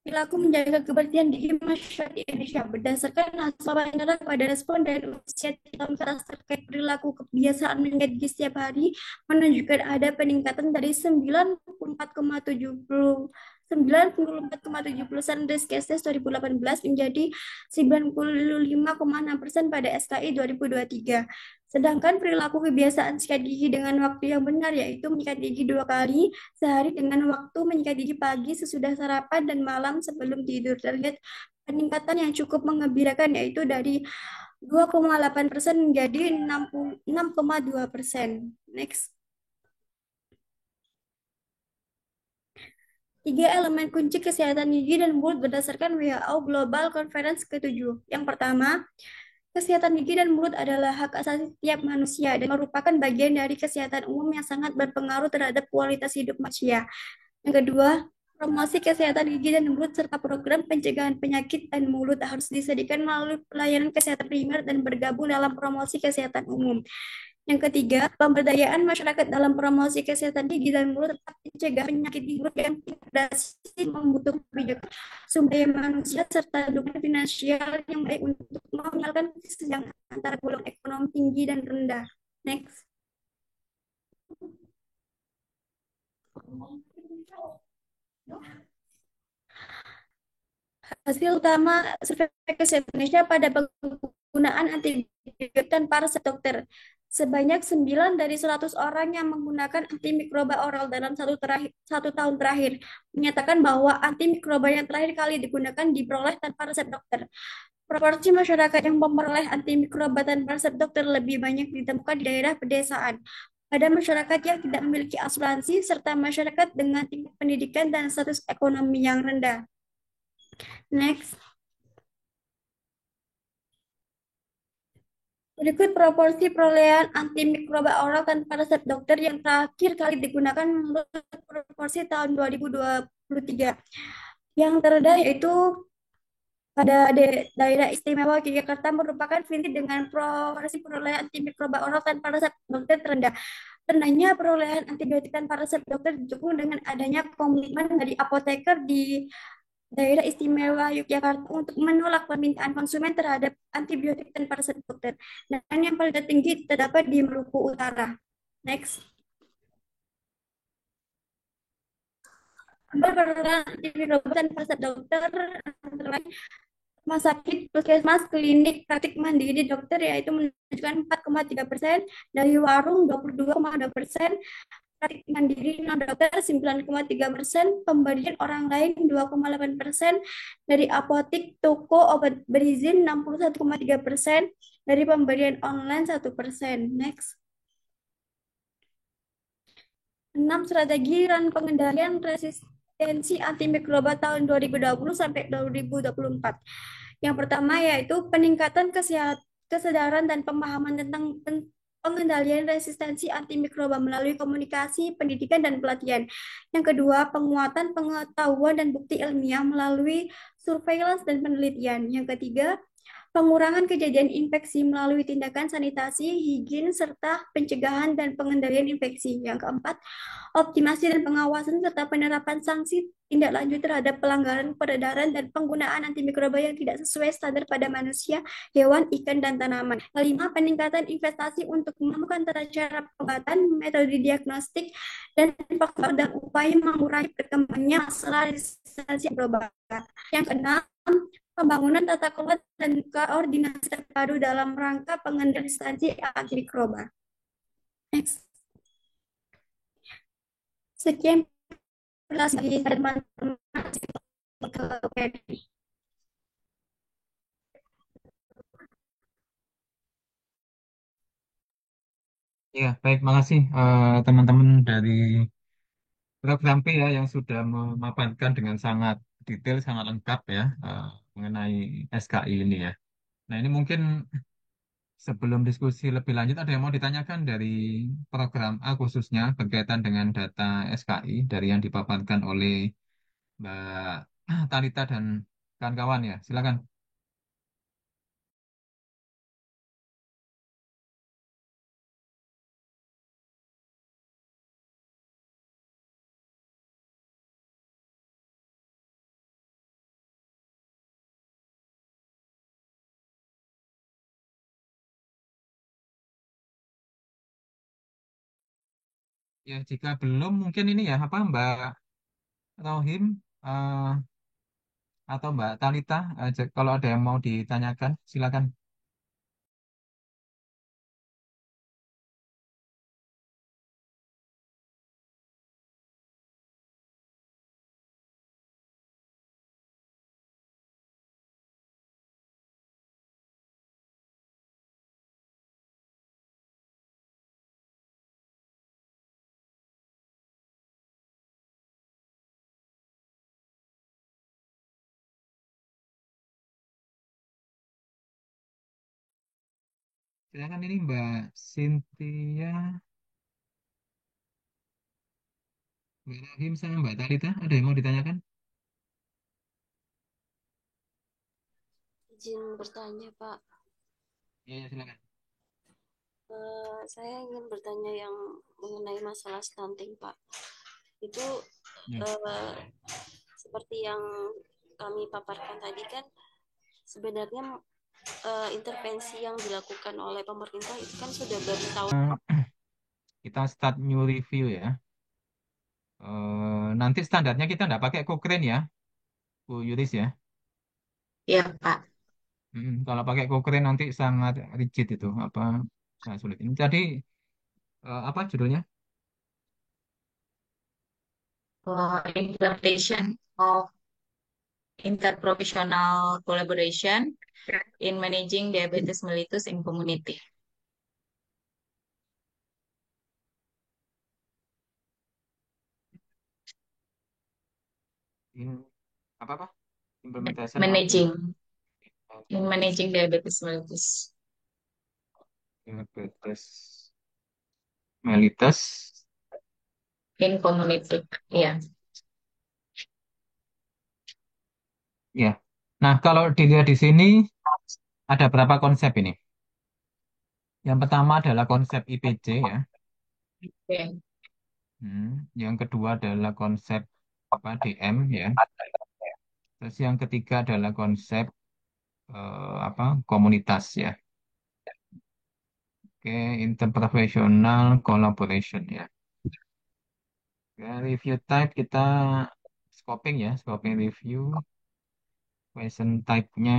Perilaku menjaga kebersihan gigi masyarakat Indonesia berdasarkan hasil wawancara pada responden usia 3 tahun ke atas terkait perilaku kebiasaan menjaga gigi setiap hari menunjukkan ada peningkatan dari 94,70% Riskesdas 2018 menjadi 95,6% pada SKI 2023. Sedangkan perilaku kebiasaan sikat gigi dengan waktu yang benar, yaitu menyikat gigi 2 kali sehari dengan waktu menyikat gigi pagi sesudah sarapan dan malam sebelum tidur, terlihat peningkatan yang cukup mengembirakan, yaitu dari 2,8% menjadi 6,2%. Next. 3 elemen kunci kesehatan gigi dan mulut berdasarkan WHO Global Conference ke-7. Yang pertama, kesehatan gigi dan mulut adalah hak asasi setiap manusia dan merupakan bagian dari kesehatan umum yang sangat berpengaruh terhadap kualitas hidup manusia. Yang kedua, promosi kesehatan gigi dan mulut serta program pencegahan penyakit dan mulut harus disediakan melalui pelayanan kesehatan primer dan bergabung dalam promosi kesehatan umum. Yang ketiga, pemberdayaan masyarakat dalam promosi kesehatan gigi dan mulut tetap mencegah penyakit di mulut yang tidak membutuhkan kebijakan sumber daya manusia serta dukungan finansial yang baik untuk menghilangkan kesenjangan antara golongan ekonomi tinggi dan rendah. Next. Hasil utama Survei Kesehatan Indonesia pada penggunaan antibiotik tanpa resep dokter. Sebanyak 9 dari 100 orang yang menggunakan antimikroba oral dalam 1 tahun terakhir menyatakan bahwa antimikroba yang terakhir kali digunakan diperoleh tanpa resep dokter. Proporsi masyarakat yang memperoleh antimikroba tanpa resep dokter lebih banyak ditemukan di daerah pedesaan, pada masyarakat yang tidak memiliki asuransi, serta masyarakat dengan tingkat pendidikan dan status ekonomi yang rendah. Next. Berikut proporsi perolehan antimikroba oral tanpa resep dokter yang terakhir kali digunakan menurut proporsi tahun 2023. Yang terendah yaitu pada daerah istimewa Yogyakarta merupakan provinsi dengan proporsi perolehan antimikroba oral tanpa resep dokter terendah. Rendahnya perolehan antibiotik tanpa resep dokter didukung dengan adanya komitmen dari apoteker di daerah istimewa Yogyakarta untuk menolak permintaan konsumen terhadap antibiotik tanpa resep dokter. Dan yang paling tertinggi terdapat di Maluku Utara. Next. Perolehan antibiotik tanpa resep dokter antara lain Rumah sakit, puskesmas, klinik, praktik mandiri dokter yaitu menunjukkan 4,3%, dari warung 22,2%, praktik mandiri non dokter 9,3%, pemberian orang lain 2,8%, dari apotik, toko, obat berizin 61,3%, dari pemberian online 1%. Next. 6. Strategi dan pengendalian resistensi antimikroba tahun 2020 sampai 2024. Yang pertama yaitu peningkatan kesadaran dan pemahaman tentang pengendalian resistensi antimikroba melalui komunikasi, pendidikan, dan pelatihan. Yang kedua, penguatan pengetahuan dan bukti ilmiah melalui surveillance dan penelitian. Yang ketiga, pengurangan kejadian infeksi melalui tindakan sanitasi, higien, serta pencegahan dan pengendalian infeksi. Yang keempat, optimasi dan pengawasan serta penerapan sanksi tindak lanjut terhadap pelanggaran peredaran dan penggunaan antimikroba yang tidak sesuai standar pada manusia, hewan, ikan, dan tanaman. Kelima, peningkatan investasi untuk menemukan tata cara pengobatan, metode diagnostik, dan faktor dan upaya mengurangi berkembangnya masalah resistensi mikroba. Yang keenam, pembangunan tata kelola dan koordinasi terpadu dalam rangka pengendalian resistensi antimikroba. Next. Sekian penjelasan dari teman-teman. Ya, baik, makasih teman-teman dari program P ya yang sudah memaparkan dengan sangat detail, sangat lengkap ya mengenai SKI ini ya. Nah, ini mungkin sebelum diskusi lebih lanjut ada yang mau ditanyakan dari program A khususnya berkaitan dengan data SKI dari yang dipaparkan oleh Mbak Talita dan kawan-kawan ya. Silakan. Ya, jika belum mungkin ini ya apa Mbak Rohim eh, atau Mbak Talita kalau ada yang mau ditanyakan silakan. Silakan ini Mbak Cynthia, Mbak Rohim sama Mbak Talita ada yang mau ditanyakan? Izin bertanya, Pak. Ya, ya silakan. Saya ingin bertanya yang mengenai masalah stunting, Pak. Itu Ya. eh, seperti yang kami paparkan tadi kan, sebenarnya intervensi yang dilakukan oleh pemerintah itu kan sudah bertahun. Kita start new review ya. Nanti standarnya kita nggak pakai Cochrane ya, Bu Yuris ya. Iya, Pak. Kalau pakai Cochrane nanti sangat rigid itu, apa sangat sulit. Ini tadi apa judulnya? Implementation of interprofessional collaboration in managing diabetes mellitus in community. In, apa? Implementation of Managing diabetes mellitus. diabetes mellitus. In community. Iya. Ya. Nah, kalau dilihat di sini ada berapa konsep ini? Yang pertama adalah konsep IPC ya. Oke. Yang kedua adalah konsep apa DM ya. Terus yang ketiga adalah konsep apa komunitas ya. Oke, interprofessional collaboration ya. Oke, review type kita scoping ya, scoping review. Question type-nya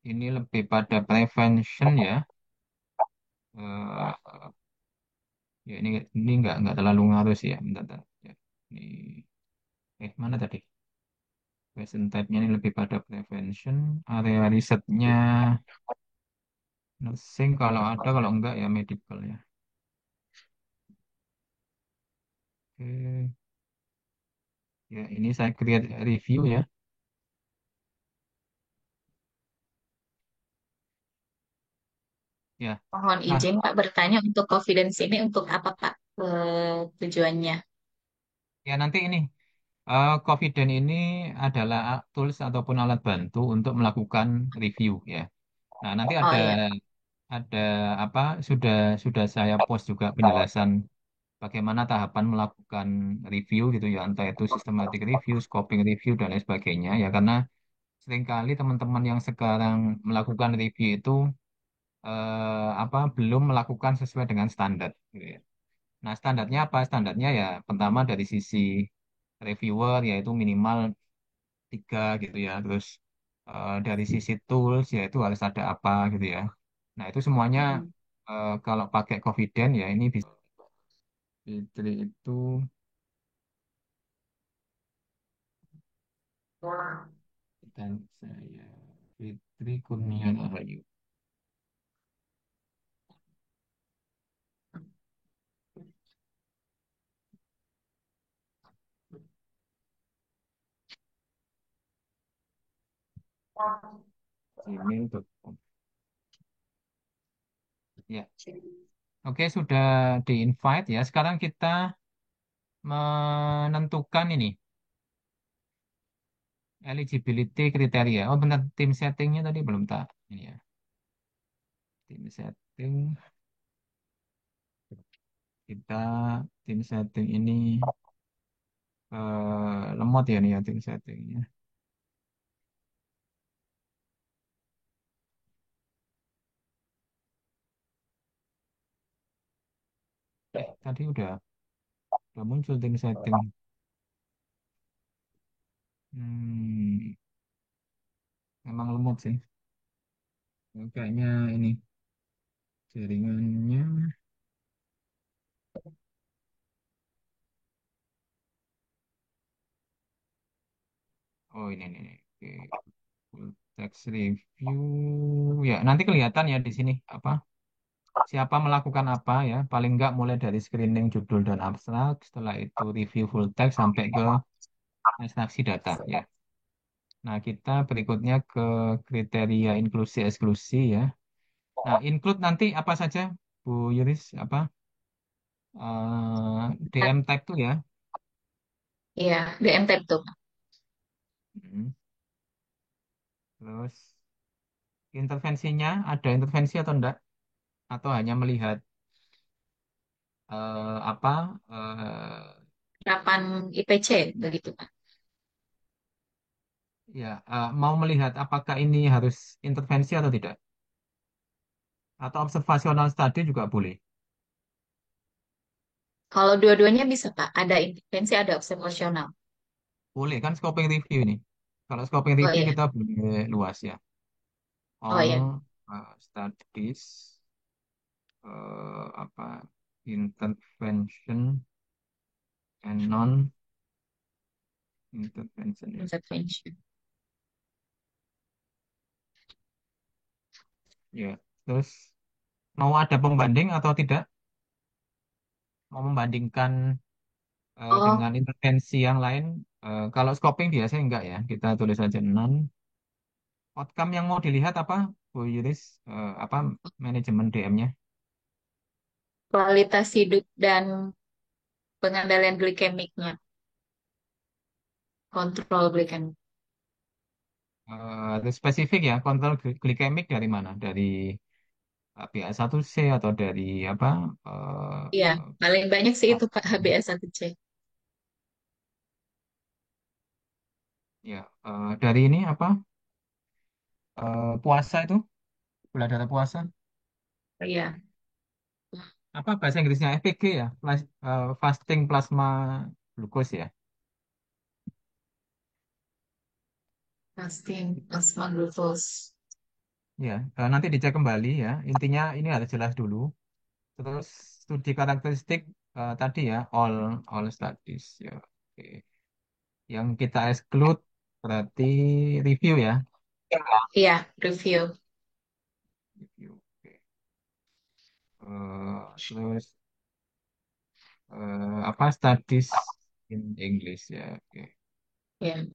ini lebih pada prevention ya. Eh, ya ini nggak terlalu ngaruh sih ya. Bentar, bentar. Ya, ini mana tadi? Question type-nya ini lebih pada prevention. Area risetnya nursing kalau ada, kalau enggak ya medical ya. Oke. Ya, ini saya create review ya. Ya. Mohon Nah, izin Pak bertanya untuk confidence ini untuk apa Pak tujuannya? ya nanti ini Confident ini adalah tools ataupun alat bantu untuk melakukan review ya. Nah, nanti Oh ya. ada apa sudah saya post juga penjelasan bagaimana tahapan melakukan review gitu ya, entah itu systematic review, scoping review dan lain sebagainya ya, karena seringkali teman-teman yang sekarang melakukan review itu belum melakukan sesuai dengan standar gitu ya. Nah, standarnya apa? Standarnya ya pertama dari sisi reviewer yaitu minimal 3 gitu ya. Terus dari sisi tools ya itu harus ada apa gitu ya. Nah, itu semuanya Mm-mm. kalau pakai Confident ya ini bisa. Fitri itu dan saya Fitri Kurnia Rahayu. Gmail.com. Ya, oke sudah di-invite ya. Sekarang kita menentukan ini eligibility kriteria. Oh benar, tim settingnya tadi belum tak ini ya. Tim setting kita tim setting ini lemot ya nih ya tim settingnya. Tadi udah muncul tim setting. Hmm, memang lemot sih. Kayaknya ini jaringannya. Oh ini nih. Oke. Full text review. Ya nanti kelihatan ya di sini apa siapa melakukan apa ya. Paling nggak mulai dari screening judul dan abstrak. Setelah itu review full text sampai ke ekstraksi data ya. Nah kita berikutnya ke kriteria inklusi eksklusi ya. Nah include nanti apa saja Bu Yuris apa DM type tuh ya. Iya, DM tab tuh. Hmm. Terus intervensinya ada intervensi atau enggak? Atau hanya melihat apa Penerapan IPC begitu Pak. ya mau melihat apakah ini harus intervensi atau tidak? Atau observational study juga boleh. Kalau dua-duanya bisa Pak, ada intervensi, ada observasional. Boleh kan scoping review ini. Kalau scoping Oh review iya, kita boleh luas ya. oh iya. All studies apa intervention and non intervention ya. Intervention. Ya. Terus mau ada pembanding atau tidak? Mau membandingkan Oh, dengan intervensi yang lain. Kalau scoping biasanya enggak ya. Kita tulis saja non. Outcome yang mau dilihat apa, Bu Yuris? Apa manajemen DM-nya? kualitas hidup dan pengendalian glikemiknya, kontrol glikemik. Itu spesifik ya, kontrol glikemik dari mana? Dari HbA1c atau dari apa? Iya, paling banyak sih itu Pak Plasma. HbA1c. Ya, dari ini apa? Puasa itu, gula darah puasa. Iya, Apa bahasa Inggrisnya? FPG ya, fasting plasma glucose ya. Fasting plasma glucose. Ya, nanti dicek kembali ya. Intinya ini harus jelas dulu. Terus studi karakteristik tadi ya, all studies ya. Oke. Yang kita exclude berarti review ya. Iya, review. Review. Oke. Terus apa studies in English ya. Oke. Ya.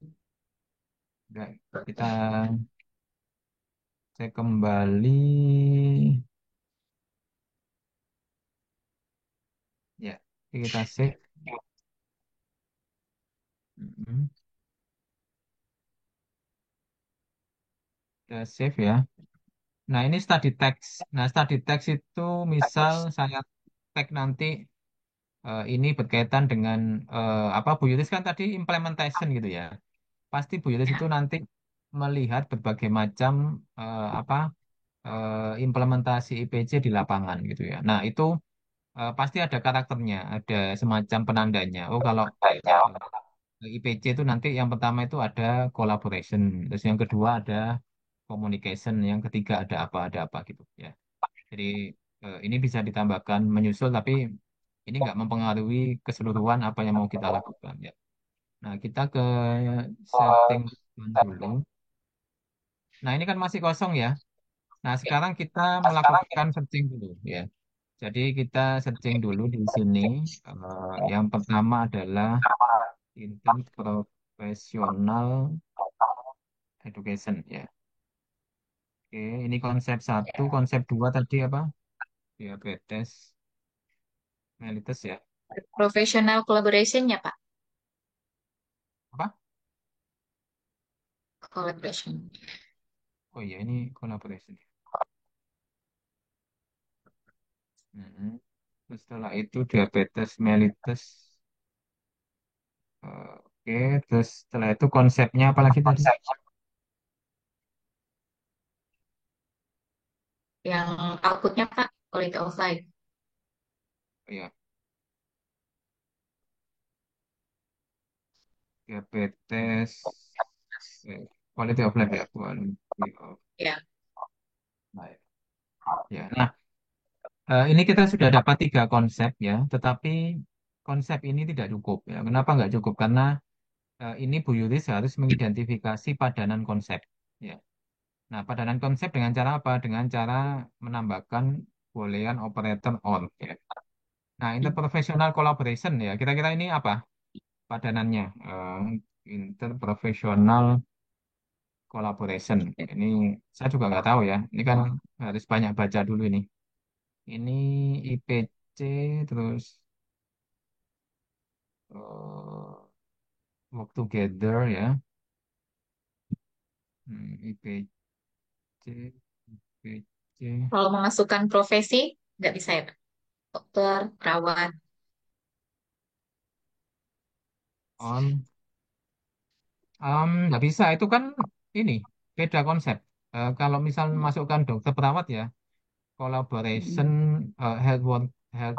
Udah, kita cek kembali. Ya, oke, kita save. Mm-mm. Kita save ya. Nah, ini study text. Nah, study text itu misal saya tag nanti ini berkaitan dengan apa Bu Yulis kan tadi implementation gitu ya. Pasti Bu Yulis itu nanti melihat berbagai macam apa implementasi IPC di lapangan gitu ya. Nah, itu pasti ada karakternya, ada semacam penandanya. Oh, kalau IPC itu nanti yang pertama itu ada collaboration, terus yang kedua ada communication, yang ketiga ada apa gitu ya. Jadi ini bisa ditambahkan menyusul, tapi ini nggak mempengaruhi keseluruhan apa yang mau kita lakukan ya. Nah, kita ke setting dulu. Nah, ini kan masih kosong ya. Nah, sekarang kita melakukan searching dulu ya. Jadi kita searching dulu di sini. Yang pertama adalah interprofessional education ya. Oke, ini konsep satu, konsep dua tadi apa? Diabetes mellitus ya. Professional collaboration ya, Pak? Apa? Collaboration. Oh iya, ini collaboration. Mhm. Terus setelah itu diabetes mellitus. Oke, terus setelah itu konsepnya apa lagi tadi? Yang outputnya, Pak, quality of life. Oh iya, diabetes quality of life ya, quality of Ya. life. Ya, nah ini kita sudah dapat tiga konsep ya, tetapi konsep ini tidak cukup ya. Kenapa nggak cukup? Karena ini Bu Yulis harus mengidentifikasi padanan konsep. Ya. Nah, padanan konsep dengan cara apa? Dengan cara menambahkan boolean operator or. Ya. Nah, interprofessional collaboration ya. Kira-kira ini apa padanannya? Interprofessional collaboration. Ini saya juga nggak tahu ya. Ini kan harus banyak baca dulu ini. Ini IPC terus work together ya. IPC, IPC Kalau memasukkan profesi, nggak bisa ya, Pak? Dokter, perawat. on. Nggak bisa, itu kan ini beda konsep. Kalau misal masukkan dokter perawat ya, collaboration, health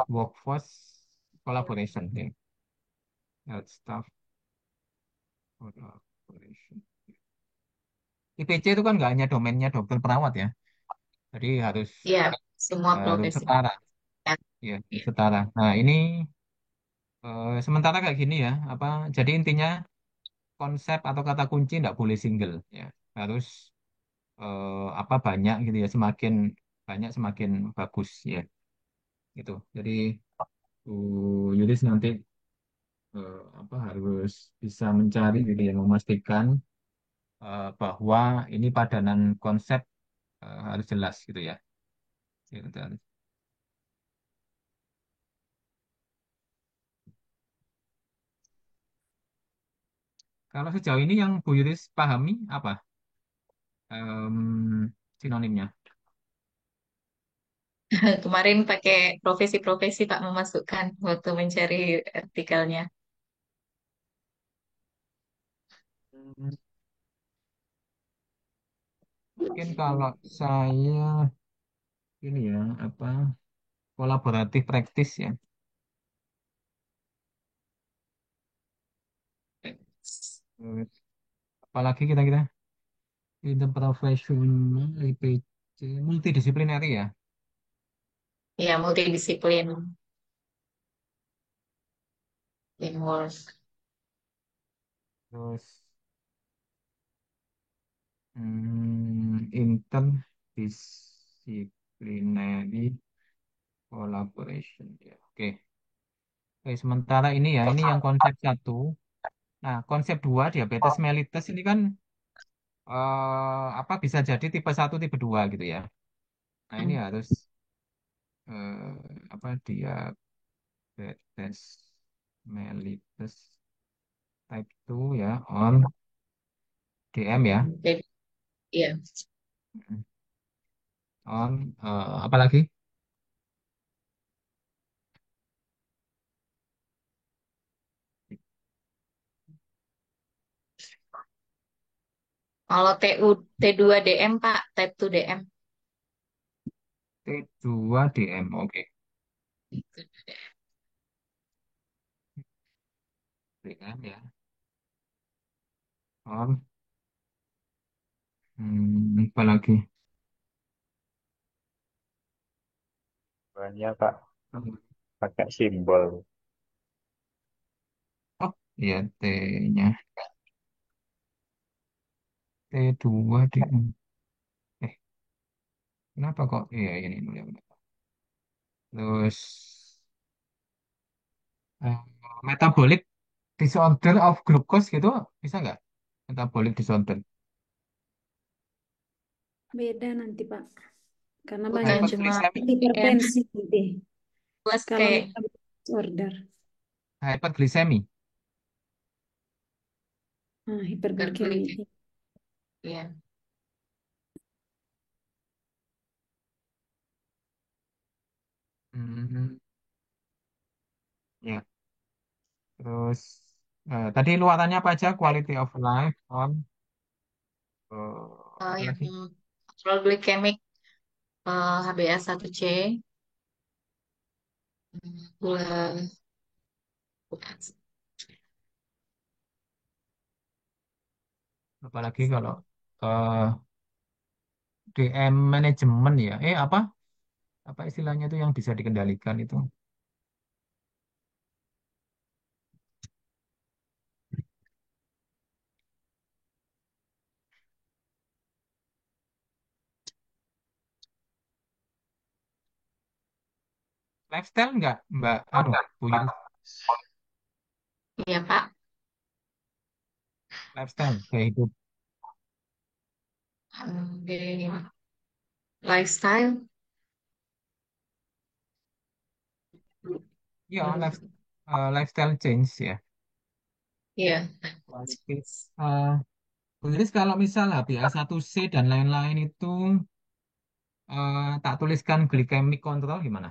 workforce, collaboration, ya. Health staff, collaboration. IPC itu kan nggak hanya domainnya dokter perawat ya, jadi harus Iya, semua harus profesi. setara, Ya. ya Iya. setara. Nah ini sementara kayak gini ya, apa? Jadi intinya konsep atau kata kunci nggak boleh single ya, harus apa banyak gitu ya, semakin banyak semakin bagus ya gitu. Jadi Yudis nanti apa harus bisa mencari gitu ya, memastikan bahwa ini padanan konsep harus jelas gitu ya. Gitu. Dan kalau sejauh ini yang Bu Yudis pahami apa sinonimnya? Kemarin pakai profesi-profesi Pak memasukkan waktu mencari artikelnya. Hmm, Mungkin kalau saya ini ya apa kolaboratif praktis ya. Terus, apalagi kita-kita? Interprofesional IPC multidisipliner ya. Ya, multidisiplin teamwork. Terus interdisciplinary collaboration ya. Oke. Oke, sementara ini ya, ini yang konsep satu. Nah, konsep dua diabetes mellitus ini kan apa bisa jadi tipe satu, tipe 2 gitu ya. Nah, ini Hmm. harus apa diabetes mellitus type 2 ya on DM ya. Jadi, ya, On apa lagi? kalau T2 DM, Pak, type 2 DM. T2 DM. Oke. DM ya. On apa lagi? Banyak Kak, pakai simbol. Oh, iya T-nya. T2 DM. Eh, kenapa kok? Iya, ini dulu ya. Terus eh, metabolic disorder of glucose gitu bisa nggak? Metabolic disorder. Beda nanti, Pak. Karena Bukan banyak cuma Hyperglycemic. DM hipertensi nanti. plus Kalau kayak metabolic disorder. Hyperglycemia. Nah, hiperglikemi. hiperglycemia. Ya. Hmm, ya. Terus tadi luarannya apa aja? Quality of life on apa Yang lagi? kontrol glikemik, HbA1c, gula, bukan. Apalagi kalau eh, DM manajemen ya. Apa? Apa istilahnya itu yang bisa dikendalikan itu? Lifestyle nggak, Mbak? Aduh, Bu Yuri. Iya, Pak. Lifestyle kayak hidup. Di lifestyle. Ya, lifestyle change ya. Iya. Oke. Eh, Bu Yuris, kalau misal HbA1c dan lain-lain itu tak tuliskan glycemic control gimana?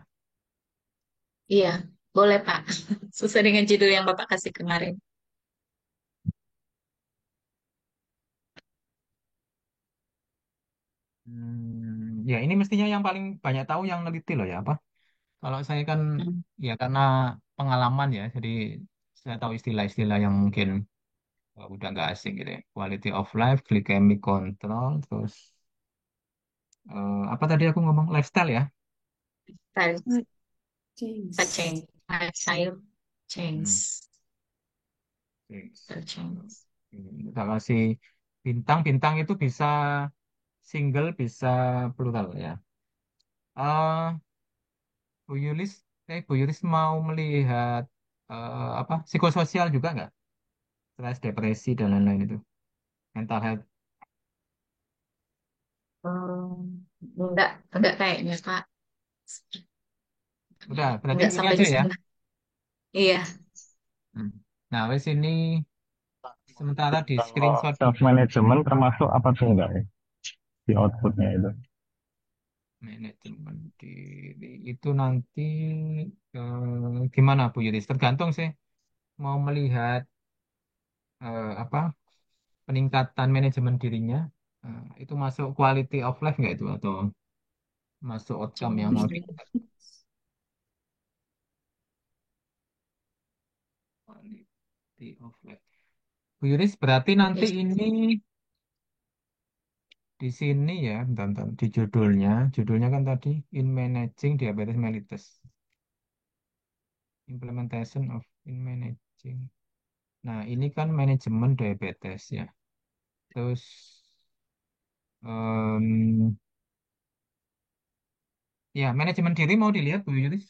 Iya, boleh Pak. Sesuai dengan judul yang Bapak kasih kemarin. Ya ini mestinya yang paling banyak tahu yang neliti loh ya apa? Kalau saya kan Hmm. ya karena pengalaman ya, jadi saya tahu istilah-istilah yang mungkin udah nggak asing gitu ya. Quality of life, glycemic control, terus apa tadi aku ngomong lifestyle ya? Style, style Change. change. Lifestyle Hmm. change. Yes. Style change. Kita kasih bintang-bintang itu bisa single, bisa plural ya. Eh Bu Yulis mau melihat apa psikososial juga nggak? Stres, depresi dan lain-lain itu, mental health. Enggak kayaknya Pak. Udah, berarti Enggak ini sampai aja ke ya. sana. Iya, Hmm. Nah, wes ini sementara di Kalau screenshot self management termasuk apa tuh enggak ya di outputnya itu? manajemen diri itu nanti gimana Bu Yulis? Tergantung sih mau melihat apa peningkatan manajemen dirinya itu masuk quality of life nggak itu atau masuk outcome yang mau di quality of life. Bu Yuris berarti nanti Yes. ini Di sini ya, bentar, bentar. Di judulnya kan tadi In Managing Diabetes Mellitus. Implementation of In Managing. Nah, ini kan manajemen diabetes ya. Terus, em, ya manajemen diri mau dilihat Bu Yulis.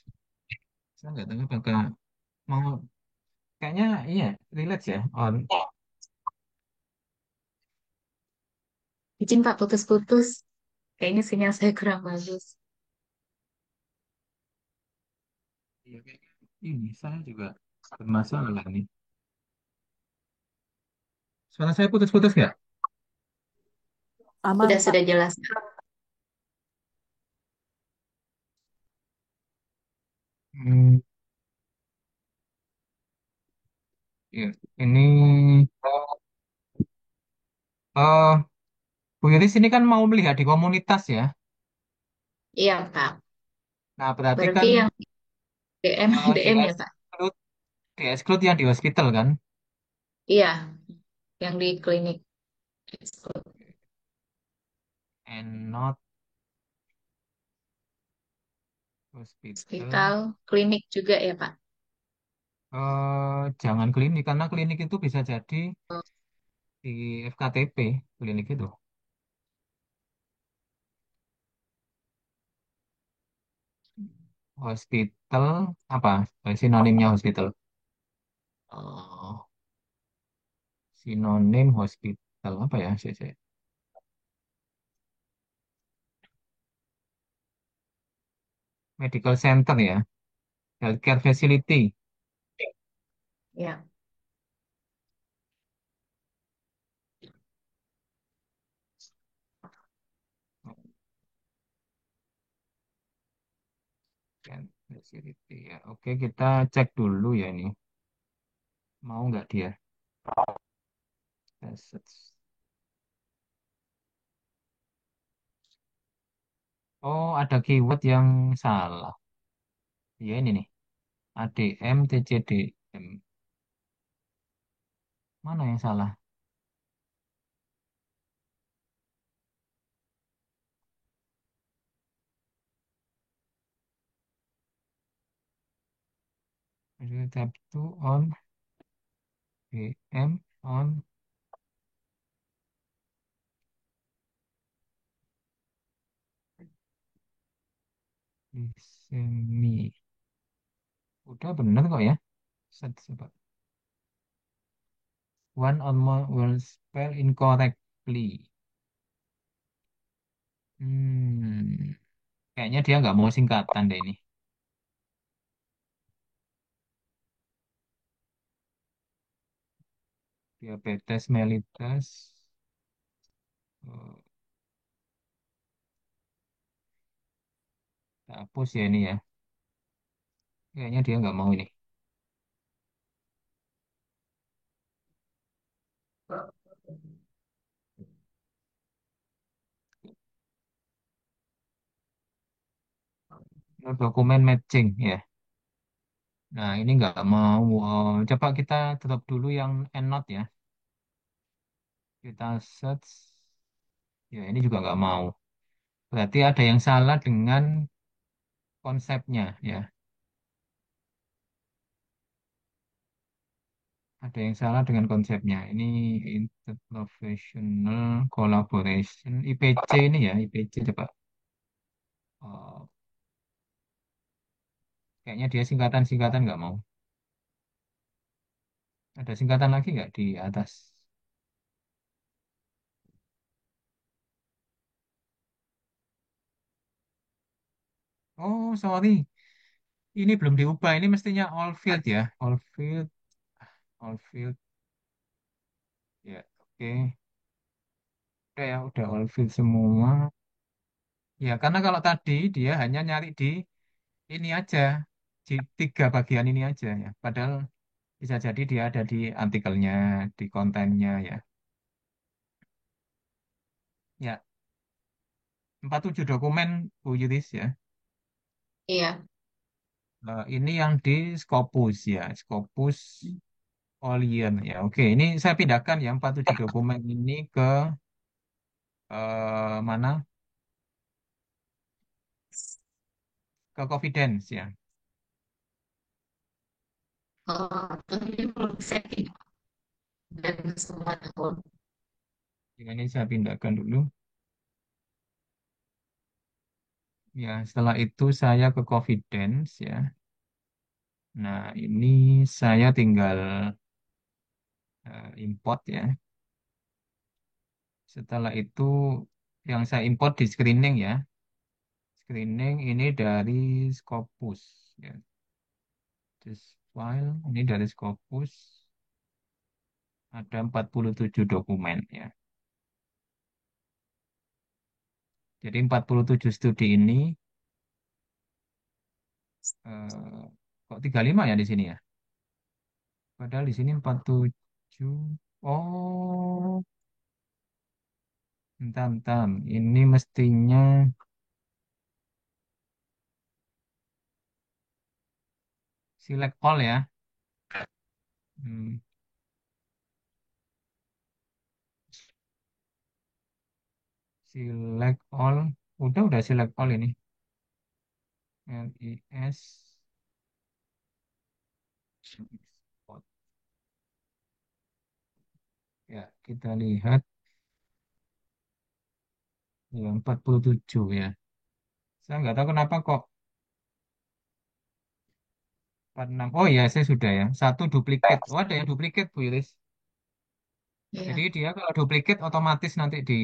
Saya nggak tahu apakah mau, kayaknya iya, relate ya. On, Izin Pak putus-putus. Kayaknya sinyal saya kurang bagus. iya, kayaknya ini saya juga bermasalah nih. Suara saya putus-putus nggak? Aman, Pak. Sudah jelas. Hmm, iya. Ini, eh Bu Yulis ini kan mau melihat di komunitas ya. Iya Pak. Nah, berarti Berarti kan yang DM, di DM ya Pak? exclude, di exclude yang di hospital kan. Iya, yang di klinik And not hospital. hospital, klinik juga ya Pak? Jangan klinik karena klinik itu bisa jadi di FKTP klinik itu. Hospital apa? Sinonimnya hospital. Oh, sinonim hospital apa ya? Medical center ya. Healthcare facility. Ya. Healthcare facility ya. Oke, kita cek dulu ya ini. Mau nggak dia? Assets. Oh, ada keyword yang salah. Ya ini nih. ADM, TCDM. Mana yang salah? Tab to on BM on semi. Udah bener kok ya. Coba. One or more will spell incorrectly. Hmm, kayaknya dia nggak mau singkatan deh ini. Diabetes mellitus. Oh, tak hapus ya ini ya. Kayaknya dia nggak mau ini. No dokumen matching ya. Nah ini nggak mau. Coba kita tutup dulu yang EndNote ya. Kita search. Ya ini juga nggak mau. Berarti ada yang salah dengan konsepnya ya. Ada yang salah dengan konsepnya. Ini interprofessional collaboration. IPC ini ya, IPC coba. Oh, kayaknya dia singkatan-singkatan nggak mau. Ada singkatan lagi nggak di atas? Oh, sorry. Ini belum diubah. Ini mestinya all field ya. All field, all field. Ya, oke. Udah ya, udah all field semua. Ya, karena kalau tadi dia hanya nyari di ini aja. Di tiga bagian ini aja ya. Padahal bisa jadi dia ada di artikelnya, di kontennya ya. Ya, 47 dokumen Bu Yuris ya. Iya. Ini yang di Scopus ya, Scopus Olion ya. Oke, ini saya pindahkan ya 47 dokumen ini ke Mana? Ke Confidence ya. Oh, ini belum setting dan semua tahun. Ini saya pindahkan dulu. Ya, setelah itu saya ke Confidence ya. Nah, ini saya tinggal import ya. Setelah itu yang saya import di screening ya. Screening ini dari Scopus ya. This file ini dari Scopus ada 47 dokumen ya. Jadi 47 studi ini kok 35 ya di sini ya? Padahal di sini 47. Oh, bentar, bentar. Ini mestinya select all ya. Hmm, select all. Udah select all ini. LIS. Export. Ya, kita lihat ya 47 ya. Saya nggak tahu kenapa kok 46. Oh iya, saya sudah ya. Satu duplikat. Oh, ada yang duplikat, Bu Iris. Jadi Iya, dia kalau duplikat otomatis nanti di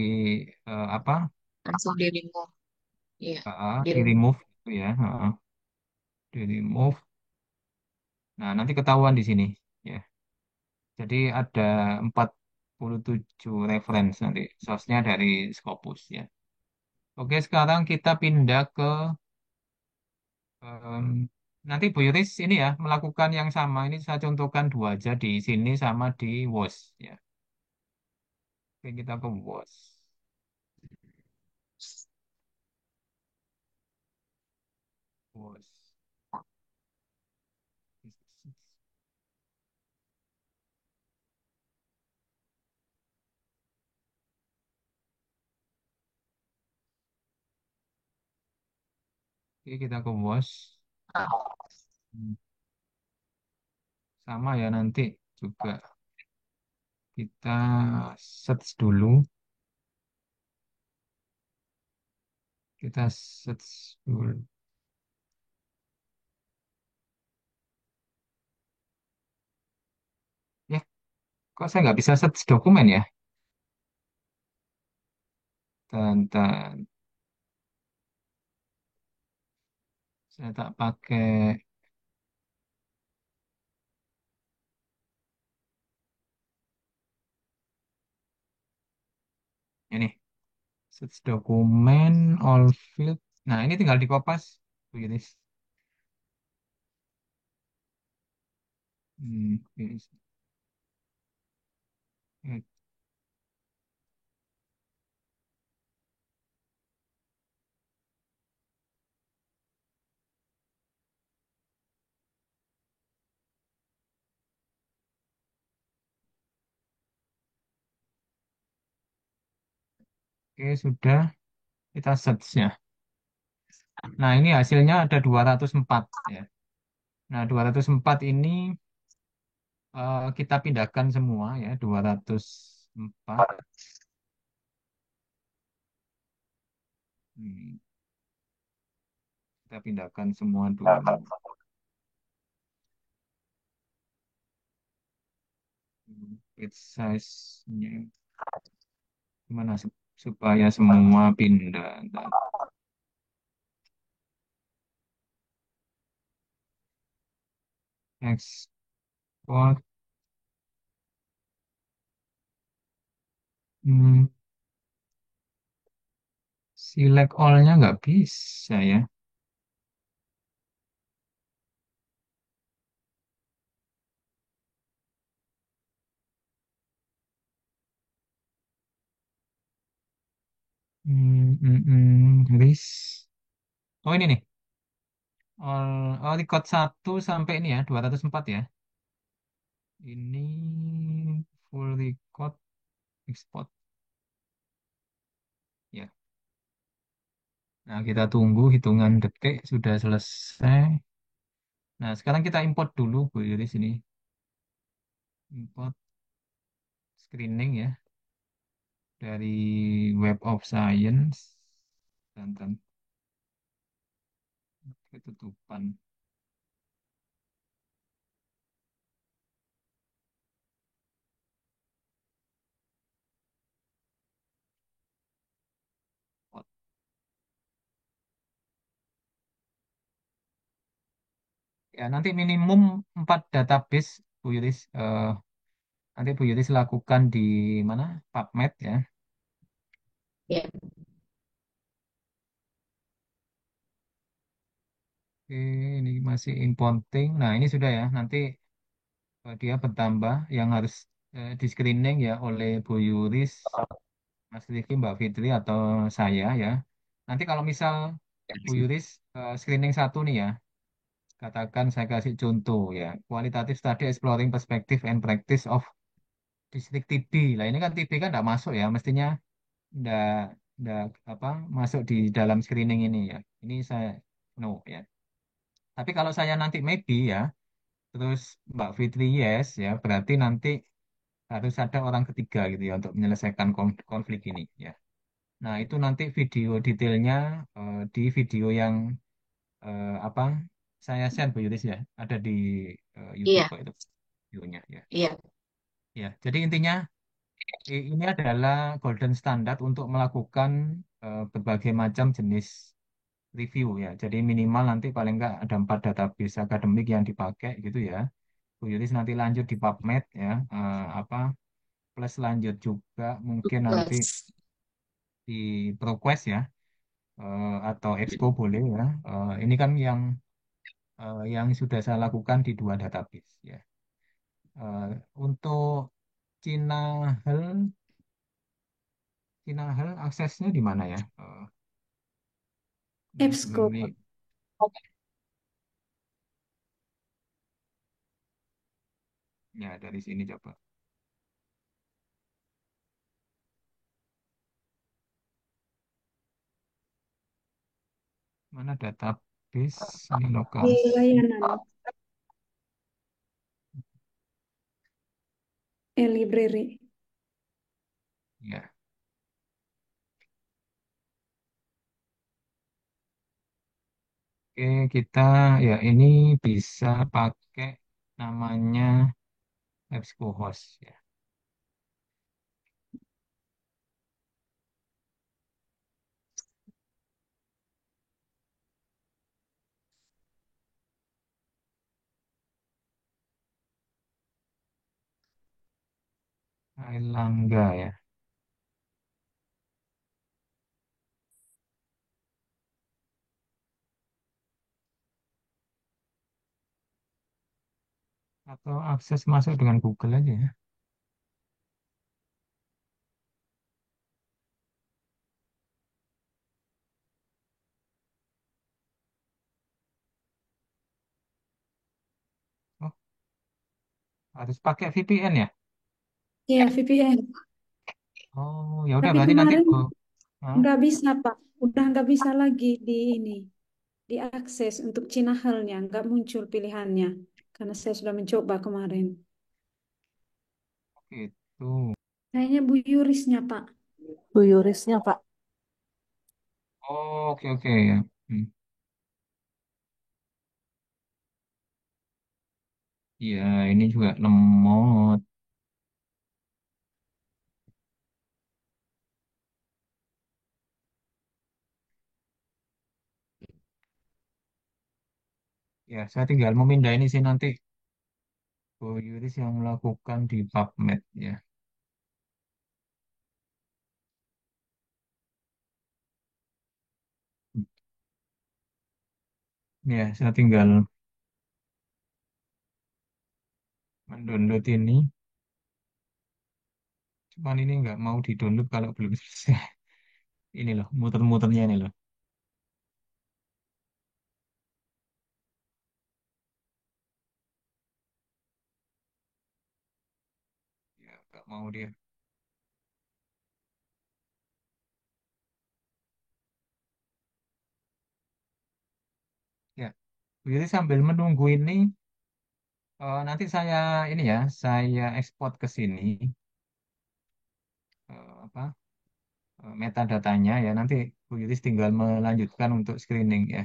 apa? langsung di remove. Iya, di Di remove. remove gitu ya. Di remove. Nah, nanti ketahuan di sini ya. Jadi ada 47 reference nanti source-nya dari Scopus ya. Oke, sekarang kita pindah ke em, nanti Bu Yuris ini ya melakukan yang sama. Ini saya contohkan dua aja di sini sama di WOS ya. Oke, kita ke WOS. WOS. Oke, kita ke WOS. Hmm, sama ya nanti juga kita search dulu. Kita search dulu. Ya, kok saya nggak bisa search dokumen ya? Dan saya tak pakai ini. Search dokumen, all field. Nah, ini tinggal di kopas. Begini. Ini. Oke, sudah kita search ya. Nah, ini hasilnya ada 204 ya. Nah, 204 ini kita pindahkan semua ya, 204. Hmm, kita pindahkan semua dulu. Page size-nya gimana supaya semua pindah. Ntar. Export. Hmm, select all-nya nggak bisa ya. List. Oh ini nih. Record 1 sampai ini ya, 204 ya. Ini full record export. Nah, kita tunggu hitungan detik sudah selesai. Nah, sekarang kita import dulu Bu Iris ini. Import screening ya dari Web of Science dan ketutupan. Ya, nanti minimum 4 database Bu Iris. Nanti Bu Iris lakukan di mana? PubMed ya. Ya, Oke, ini masih importing. Nah, ini sudah ya. Nanti dia bertambah yang harus di screening ya oleh Bu Yuris, Mas Rifki, Mbak Fitri atau saya ya. Nanti kalau misal Bu Yuris screening satu nih ya, katakan saya kasih contoh ya, kualitatif study exploring perspective and practice of district TB. Lah ini kan TB kan tidak masuk ya, mestinya tidak tidak apa masuk di dalam screening ini ya. Ini saya no ya. Tapi kalau saya nanti maybe ya, terus Mbak Fitri yes ya, berarti nanti harus ada orang ketiga gitu ya untuk menyelesaikan konflik ini ya. Nah, itu nanti video detailnya di video yang apa saya share Bu Yuris ya, ada di YouTube iya, kok itu videonya ya. iya, Ya, jadi intinya ini adalah golden standard untuk melakukan berbagai macam jenis review ya. Jadi minimal nanti paling nggak ada 4 database akademik yang dipakai gitu ya. Bu Yuris nanti lanjut di PubMed ya, apa plus lanjut juga mungkin nanti tugas. di ProQuest ya, atau Expo boleh ya. Ini kan yang sudah saya lakukan di 2 database ya. Untuk Cina Hal, Cina Hal aksesnya di mana ya? EBSCO. Library ya dari sini coba. Mana database ini Di lokasi layanan e-library. ya. Oke, kita ya ini bisa pakai namanya EBSCOhost ya. Airlangga ya. Atau akses masuk dengan Google aja ya. Oh, harus pakai VPN ya? Ya, VPN. Oh, ya udah Tapi berarti nanti kemarin oh, hah? nggak bisa, Pak. Udah nggak bisa lagi di ini, diakses untuk Cina halnya. Nggak muncul pilihannya. Karena saya sudah mencoba kemarin. Gitu. Kayaknya Bu Yurisnya, Pak. Bu Yurisnya, Pak. Oh, oke oke ya. Hmm. Iya, ini juga lemot. Ya, saya tinggal memindah ini sih nanti Bu Yuris yang melakukan di PubMed ya. Ya, saya tinggal mendownload ini. Cuman ini nggak mau di-download kalau belum selesai. Ini loh, muter-muternya ini loh. Ya, nggak mau dia. Jadi sambil menunggu ini, nanti saya ini ya, saya ekspor ke sini apa metadatanya ya. Nanti Bu Yuris tinggal melanjutkan untuk screening ya.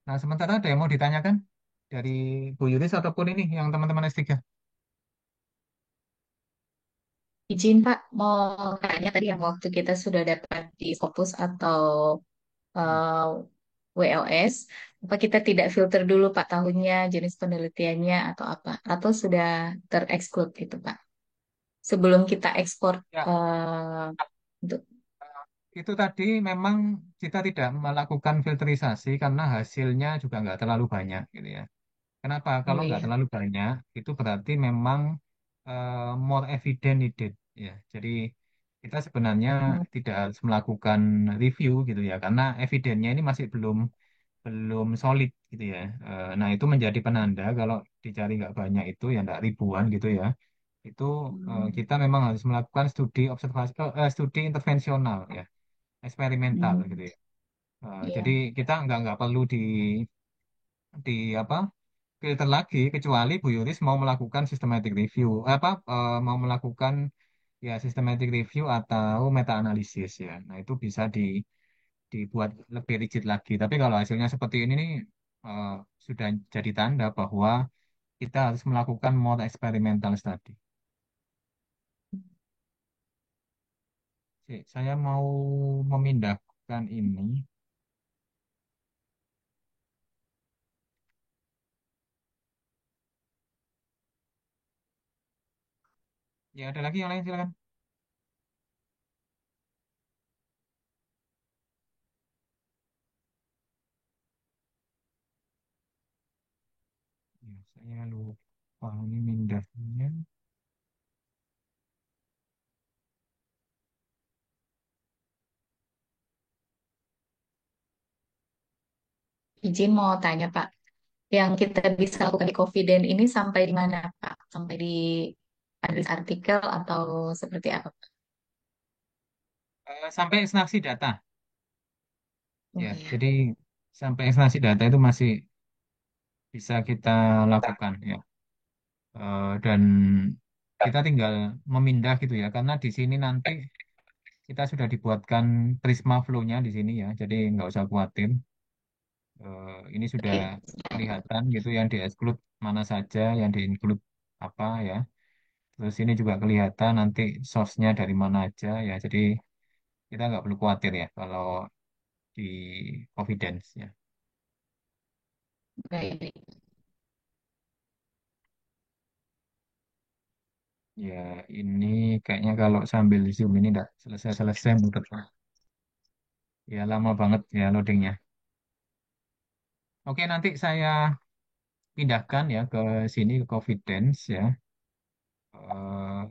Nah, sementara ada yang mau ditanyakan dari Bu Yuris ataupun ini yang teman-teman S3? Izin Pak, mau tanya tadi yang waktu kita sudah dapat di Scopus atau Hmm. eh, WLS, apa kita tidak filter dulu Pak tahunnya, jenis penelitiannya atau apa? Atau sudah tereksklud gitu Pak? Sebelum kita ekspor Ya, eh, untuk itu tadi memang kita tidak melakukan filterisasi karena hasilnya juga nggak terlalu banyak gitu ya. Kenapa? oh Kalau nggak iya. terlalu banyak, itu berarti memang more evident needed ya. Jadi kita sebenarnya Hmm. tidak harus melakukan review gitu ya, karena evidennya ini masih belum belum solid gitu ya. Nah itu menjadi penanda kalau dicari nggak banyak itu ya nggak ribuan gitu ya. Itu Hmm. kita memang harus melakukan studi observasi, studi intervensional ya, eksperimental gitu Hmm. ya. Jadi Iya. kita nggak perlu di apa filter lagi kecuali Bu Yuris mau melakukan systematic review mau melakukan ya systematic review atau meta analisis ya. Nah, itu bisa dibuat lebih rigid lagi. Tapi kalau hasilnya seperti ini nih eh, sudah jadi tanda bahwa kita harus melakukan more experimental study. Saya mau memindahkan ini. Ya, ada lagi yang lain silakan. Ya, saya lupa ini mindahnya. Izin mau tanya Pak, yang kita bisa lakukan di Confident ini sampai di mana Pak? Sampai di artikel atau seperti apa Pak? Sampai ekstraksi data. Oh Ya, iya. jadi sampai ekstraksi data itu masih bisa kita lakukan ya. Dan kita tinggal memindah gitu ya, karena di sini nanti kita sudah dibuatkan prisma flow-nya di sini ya, jadi nggak usah khawatir. Ini sudah kelihatan gitu yang di-exclude mana saja, yang di-include apa ya. Terus ini juga kelihatan nanti source-nya dari mana aja ya, jadi kita nggak perlu khawatir ya kalau di confidence ya. Baik. Ya, ini kayaknya kalau sambil Zoom ini enggak selesai-selesai menurut saya. Ya, lama banget ya loadingnya. Oke, nanti saya pindahkan ya ke sini ke confidence ya. Eh,